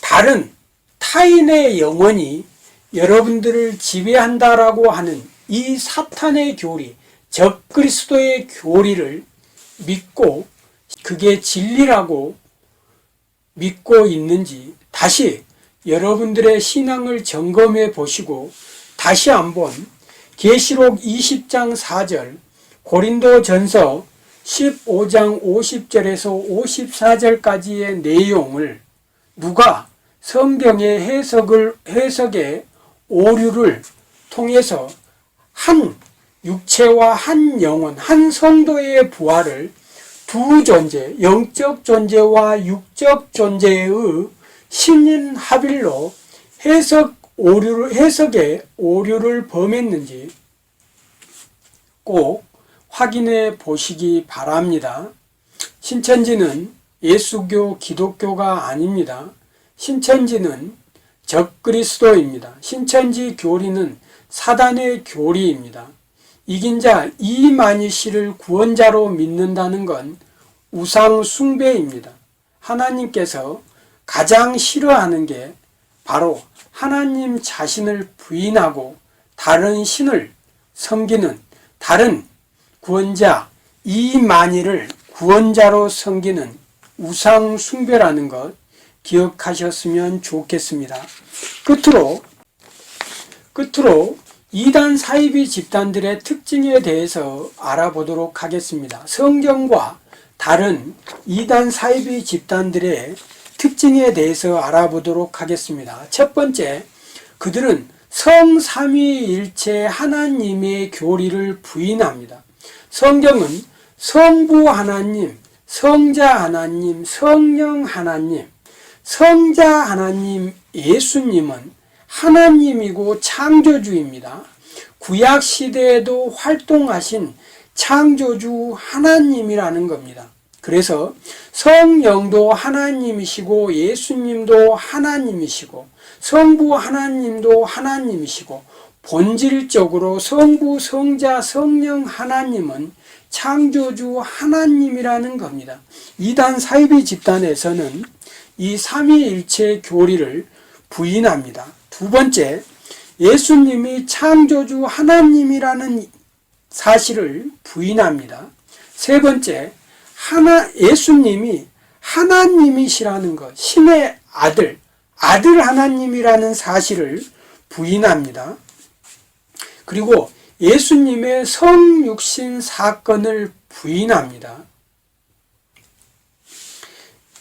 Speaker 1: 다른 타인의 영혼이 여러분들을 지배한다라고 하는 이 사탄의 교리, 적그리스도의 교리를 믿고 그게 진리라고 믿고 있는지 다시 여러분들의 신앙을 점검해 보시고 다시 한번 계시록 20장 4절, 고린도전서 15장 50절에서 54절까지의 내용을 누가 성경의 해석의 오류를 통해서 한 육체와 한 영혼, 한 성도의 부활을 두 존재, 영적 존재와 육적 존재의 신인합일로 해석의 오류를 범했는지 꼭 확인해 보시기 바랍니다. 신천지는 예수교, 기독교가 아닙니다. 신천지는 적그리스도입니다. 신천지 교리는 사단의 교리입니다. 이긴 자 이만희 씨를 구원자로 믿는다는 건 우상 숭배입니다. 하나님께서 가장 싫어하는 게 바로 하나님 자신을 부인하고 다른 신을 섬기는 다른 구원자 이만희를 구원자로 섬기는 우상 숭배라는 것 기억하셨으면 좋겠습니다. 끝으로 이단 사이비 집단들의 특징에 대해서 알아보도록 하겠습니다. 성경과 다른 이단 사이비 집단들의 특징에 대해서 알아보도록 하겠습니다. 첫 번째, 그들은 성삼위일체 하나님의 교리를 부인합니다. 성경은 성부 하나님, 성자 하나님, 성령 하나님, 성자 하나님 예수님은 하나님이고 창조주입니다. 구약 시대에도 활동하신 창조주 하나님이라는 겁니다. 그래서 성령도 하나님이시고 예수님도 하나님이시고 성부 하나님도 하나님이시고 본질적으로 성부, 성자, 성령 하나님은 창조주 하나님이라는 겁니다. 이단 사이비 집단에서는 이 삼위일체 교리를 부인합니다. 두 번째, 예수님이 창조주 하나님이라는 사실을 부인합니다. 세 번째, 예수님이 하나님이시라는 것, 신의 아들 하나님이라는 사실을 부인합니다. 그리고 예수님의 성육신 사건을 부인합니다.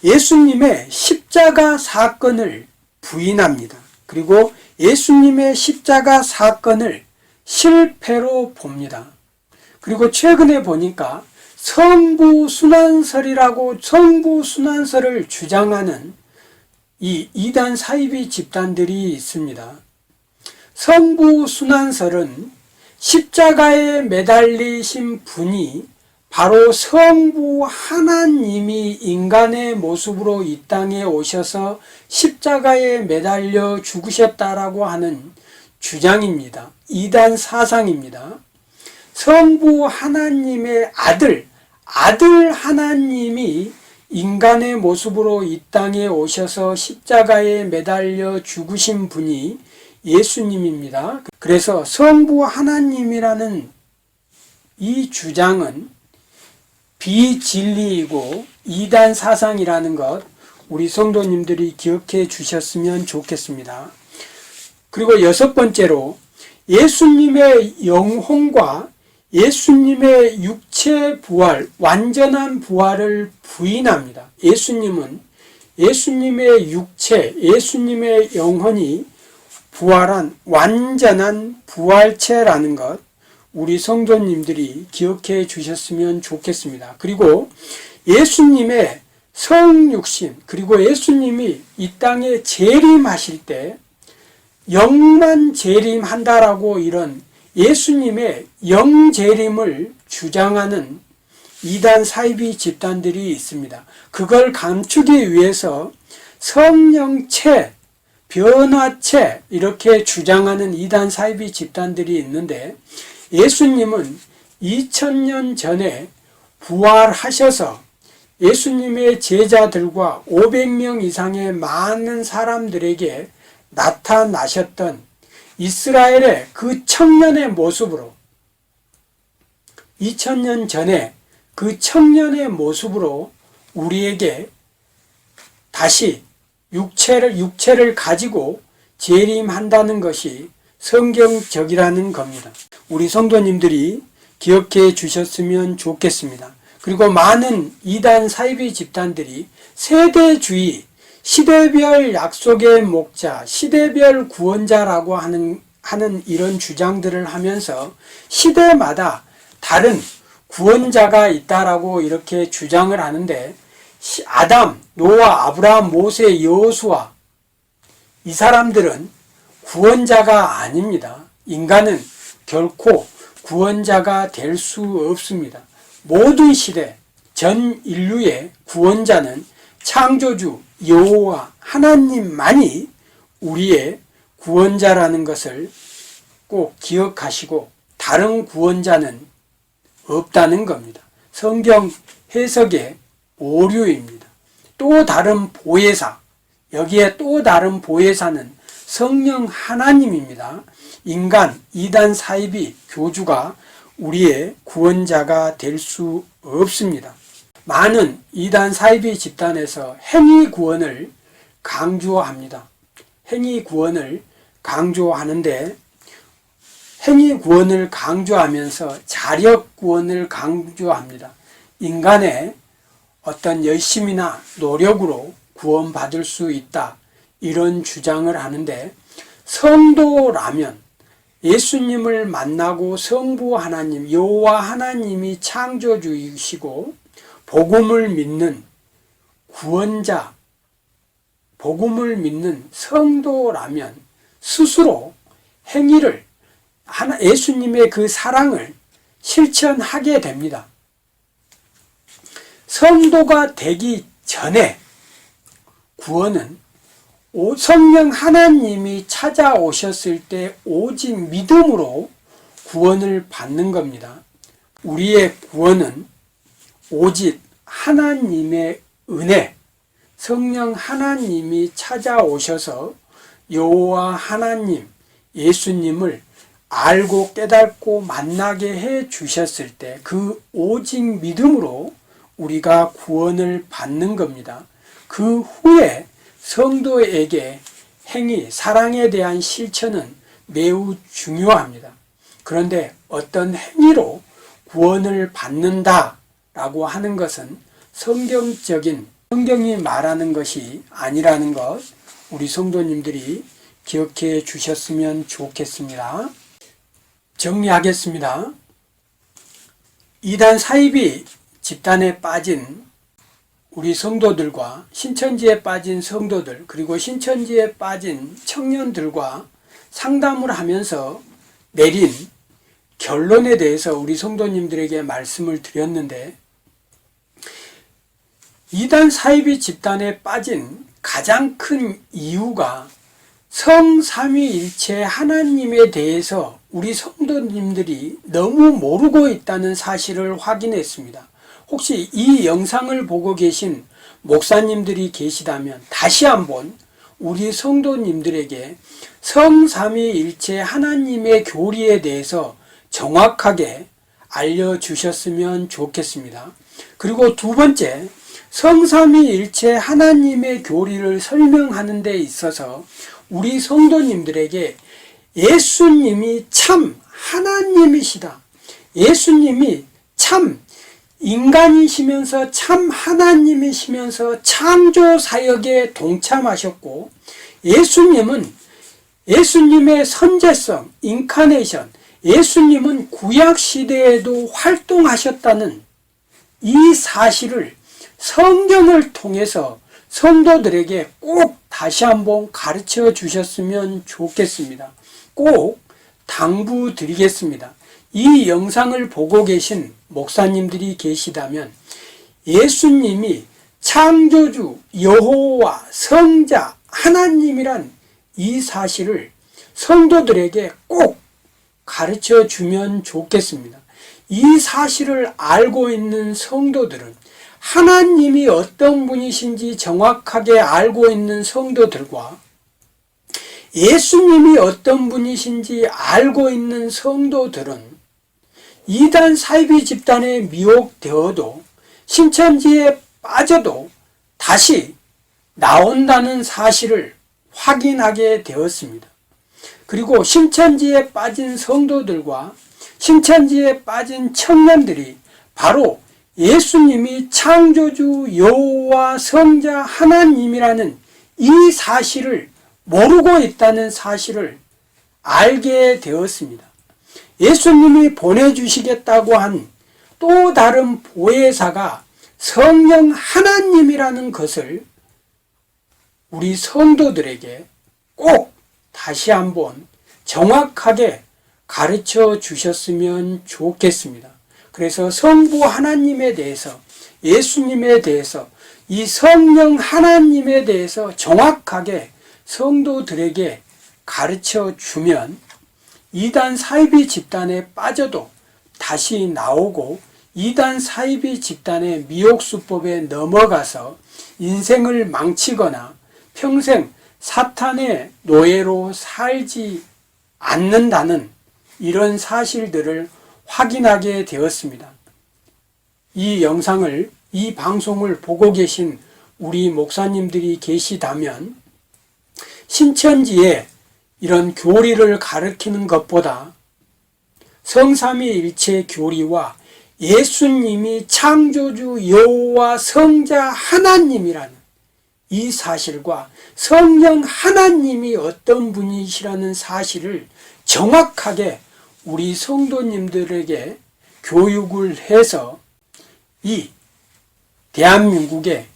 Speaker 1: 예수님의 십자가 사건을 부인합니다. 그리고 예수님의 십자가 사건을 실패로 봅니다. 그리고 최근에 보니까 성부순환설을 주장하는 이 이단 사이비 집단들이 있습니다. 성부순환설은 십자가에 매달리신 분이 바로 성부 하나님이 인간의 모습으로 이 땅에 오셔서 십자가에 매달려 죽으셨다라고 하는 주장입니다. 이단 사상입니다. 성부 하나님의 아들 하나님이 인간의 모습으로 이 땅에 오셔서 십자가에 매달려 죽으신 분이 예수님입니다. 그래서 성부 하나님이라는 이 주장은 비진리이고 이단 사상이라는 것 우리 성도님들이 기억해 주셨으면 좋겠습니다. 그리고 여섯 번째로 예수님의 영혼과 예수님의 육체 부활, 완전한 부활을 부인합니다. 예수님은 예수님의 육체, 예수님의 영혼이 부활한 완전한 부활체라는 것, 우리 성도님들이 기억해 주셨으면 좋겠습니다. 그리고 예수님의 성육신, 그리고 예수님이 이 땅에 재림하실 때 영만 재림한다라고 이런 예수님의 영재림을 주장하는 이단 사이비 집단들이 있습니다. 그걸 감추기 위해서 성령체, 변화체 이렇게 주장하는 이단 사이비 집단들이 있는데, 예수님은 2000년 전에 부활하셔서 예수님의 제자들과 500명 이상의 많은 사람들에게 나타나셨던 이스라엘의 그 청년의 모습으로, 2000년 전에 그 청년의 모습으로 우리에게 다시 육체를 가지고 재림한다는 것이 성경적이라는 겁니다. 우리 성도님들이 기억해 주셨으면 좋겠습니다. 그리고 많은 이단 사이비 집단들이 세대주의, 시대별 약속의 목자, 시대별 구원자라고 하는 이런 주장들을 하면서 시대마다 다른 구원자가 있다라고 이렇게 주장을 하는데, 아담, 노아, 아브라함, 모세, 여호수아, 이 사람들은 구원자가 아닙니다. 인간은 결코 구원자가 될 수 없습니다. 모든 시대, 전 인류의 구원자는 창조주 여호와 하나님만이 우리의 구원자라는 것을 꼭 기억하시고, 다른 구원자는 없다는 겁니다. 성경 해석의 오류입니다. 또 다른 보혜사, 여기에 또 다른 보혜사는 성령 하나님입니다. 인간, 이단 사이비 교주가 우리의 구원자가 될 수 없습니다. 많은 이단 사이비 집단에서 행위 구원을 강조합니다. 행위 구원을 강조하는데, 행위 구원을 강조하면서 자력 구원을 강조합니다. 인간의 어떤 열심이나 노력으로 구원받을 수 있다, 이런 주장을 하는데, 성도라면 예수님을 만나고 성부 하나님, 여호와 하나님이 창조주이시고 복음을 믿는 구원자, 복음을 믿는 성도라면 스스로 행위를, 예수님의 그 사랑을 실천하게 됩니다. 성도가 되기 전에 구원은 성령 하나님이 찾아오셨을 때 오직 믿음으로 구원을 받는 겁니다. 우리의 구원은 오직 하나님의 은혜, 성령 하나님이 찾아오셔서 여호와 하나님, 예수님을 알고 깨닫고 만나게 해 주셨을 때 그 오직 믿음으로 우리가 구원을 받는 겁니다. 그 후에 성도에게 행위, 사랑에 대한 실천은 매우 중요합니다. 그런데 어떤 행위로 구원을 받는다라고 하는 것은 성경이 말하는 것이 아니라는 것, 우리 성도님들이 기억해 주셨으면 좋겠습니다. 정리하겠습니다. 이단 사이비 집단에 빠진 우리 성도들과 신천지에 빠진 성도들, 그리고 신천지에 빠진 청년들과 상담을 하면서 내린 결론에 대해서 우리 성도님들에게 말씀을 드렸는데, 이단 사이비 집단에 빠진 가장 큰 이유가 성삼위일체 하나님에 대해서 우리 성도님들이 너무 모르고 있다는 사실을 확인했습니다. 혹시 이 영상을 보고 계신 목사님들이 계시다면 다시 한번 우리 성도님들에게 성삼위일체 하나님의 교리에 대해서 정확하게 알려주셨으면 좋겠습니다. 그리고 두 번째, 성삼위일체 하나님의 교리를 설명하는 데 있어서 우리 성도님들에게 예수님이 참 하나님이시다, 예수님이 참 인간이시면서 참 하나님이시면서 창조 사역에 동참하셨고, 예수님의 선제성, 인카네이션, 예수님은 구약시대에도 활동하셨다는 이 사실을 성경을 통해서 성도들에게 꼭 다시 한번 가르쳐 주셨으면 좋겠습니다. 꼭 당부드리겠습니다. 이 영상을 보고 계신 목사님들이 계시다면 예수님이 창조주, 여호와, 성자, 하나님이란 이 사실을 성도들에게 꼭 가르쳐 주면 좋겠습니다. 이 사실을 알고 있는 성도들은 하나님이 어떤 분이신지 정확하게 알고 있는 성도들과 예수님이 어떤 분이신지 알고 있는 성도들은 이단 사이비 집단에 미혹되어도 신천지에 빠져도 다시 나온다는 사실을 확인하게 되었습니다. 그리고 신천지에 빠진 성도들과 신천지에 빠진 청년들이 바로 예수님이 창조주, 여호와, 성자, 하나님이라는 이 사실을 모르고 있다는 사실을 알게 되었습니다. 예수님이 보내주시겠다고 한 또 다른 보혜사가 성령 하나님이라는 것을 우리 성도들에게 꼭 다시 한번 정확하게 가르쳐 주셨으면 좋겠습니다. 그래서 성부 하나님에 대해서, 예수님에 대해서, 이 성령 하나님에 대해서 정확하게 성도들에게 가르쳐 주면 이단 사이비 집단에 빠져도 다시 나오고 이단 사이비 집단의 미혹수법에 넘어가서 인생을 망치거나 평생 사탄의 노예로 살지 않는다는 이런 사실들을 확인하게 되었습니다. 이 영상을, 이 방송을 보고 계신 우리 목사님들이 계시다면 신천지에 이런 교리를 가르치는 것보다 성삼위일체 교리와 예수님이 창조주 여호와 성자 하나님이라는 이 사실과 성령 하나님이 어떤 분이시라는 사실을 정확하게 우리 성도님들에게 교육을 해서 이 대한민국의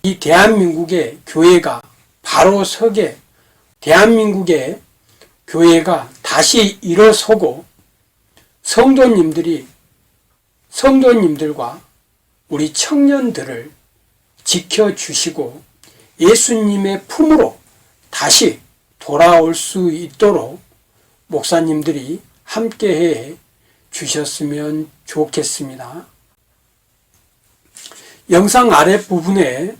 Speaker 1: 교회가 바로 서게, 대한민국의 교회가 다시 일어서고 성도님들과 우리 청년들을 지켜주시고 예수님의 품으로 다시 돌아올 수 있도록 목사님들이 함께해 주셨으면 좋겠습니다. 영상 아랫부분에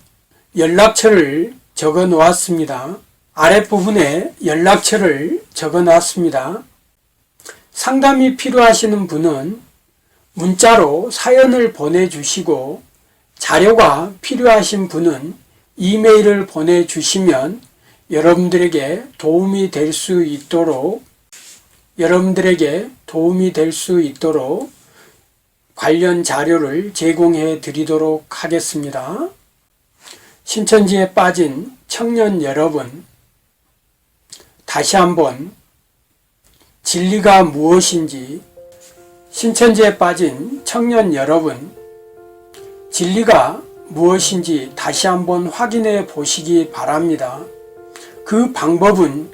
Speaker 1: 연락처를 적어 놓았습니다. 아랫부분에 연락처를 적어 놨습니다. 상담이 필요하시는 분은 문자로 사연을 보내주시고 자료가 필요하신 분은 이메일을 보내주시면 여러분들에게 도움이 될 수 있도록 관련 자료를 제공해 드리도록 하겠습니다. 신천지에 빠진 청년 여러분, 다시 한번 진리가 무엇인지, 신천지에 빠진 청년 여러분, 진리가 무엇인지 다시 한번 확인해 보시기 바랍니다. 그 방법은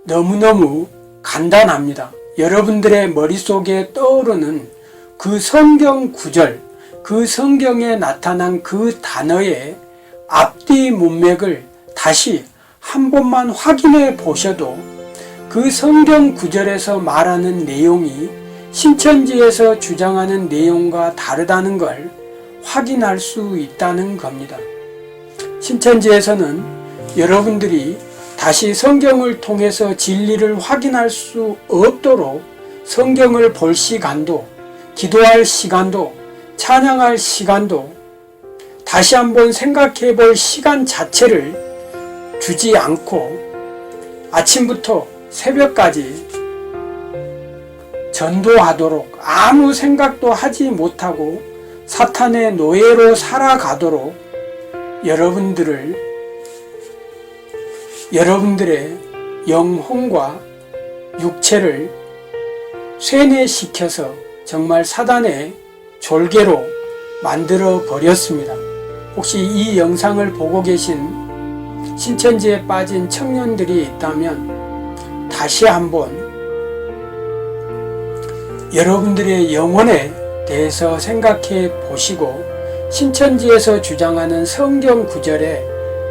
Speaker 1: 너무너무 간단합니다. 여러분들의 머릿속에 떠오르는 그 성경 구절, 그 성경에 나타난 그 단어의 앞뒤 문맥을 다시 한 번만 확인해 보셔도 그 성경 구절에서 말하는 내용이 신천지에서 주장하는 내용과 다르다는 걸 확인할 수 있다는 겁니다. 신천지에서는 여러분들이 다시 성경을 통해서 진리를 확인할 수 없도록 성경을 볼 시간도, 기도할 시간도, 찬양할 시간도, 다시 한번 생각해 볼 시간 자체를 주지 않고 아침부터 새벽까지 전도하도록 아무 생각도 하지 못하고 사탄의 노예로 살아가도록 여러분들의 영혼과 육체를 쇠뇌시켜서 정말 사단의 졸개로 만들어 버렸습니다. 혹시 이 영상을 보고 계신 신천지에 빠진 청년들이 있다면 다시 한번 여러분들의 영혼에 대해서 생각해 보시고 신천지에서 주장하는 성경 구절의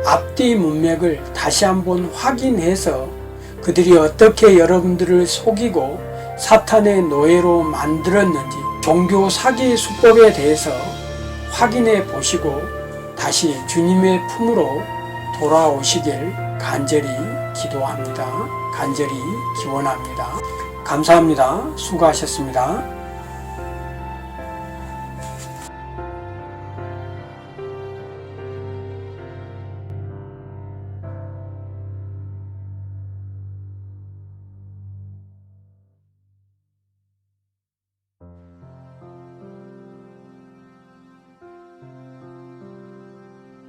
Speaker 1: 앞뒤 문맥을 다시 한번 확인해서 그들이 어떻게 여러분들을 속이고 사탄의 노예로 만들었는지 종교 사기 수법에 대해서 확인해 보시고 다시 주님의 품으로 돌아오시길 간절히 기도합니다. 간절히 기원합니다. 감사합니다. 수고하셨습니다.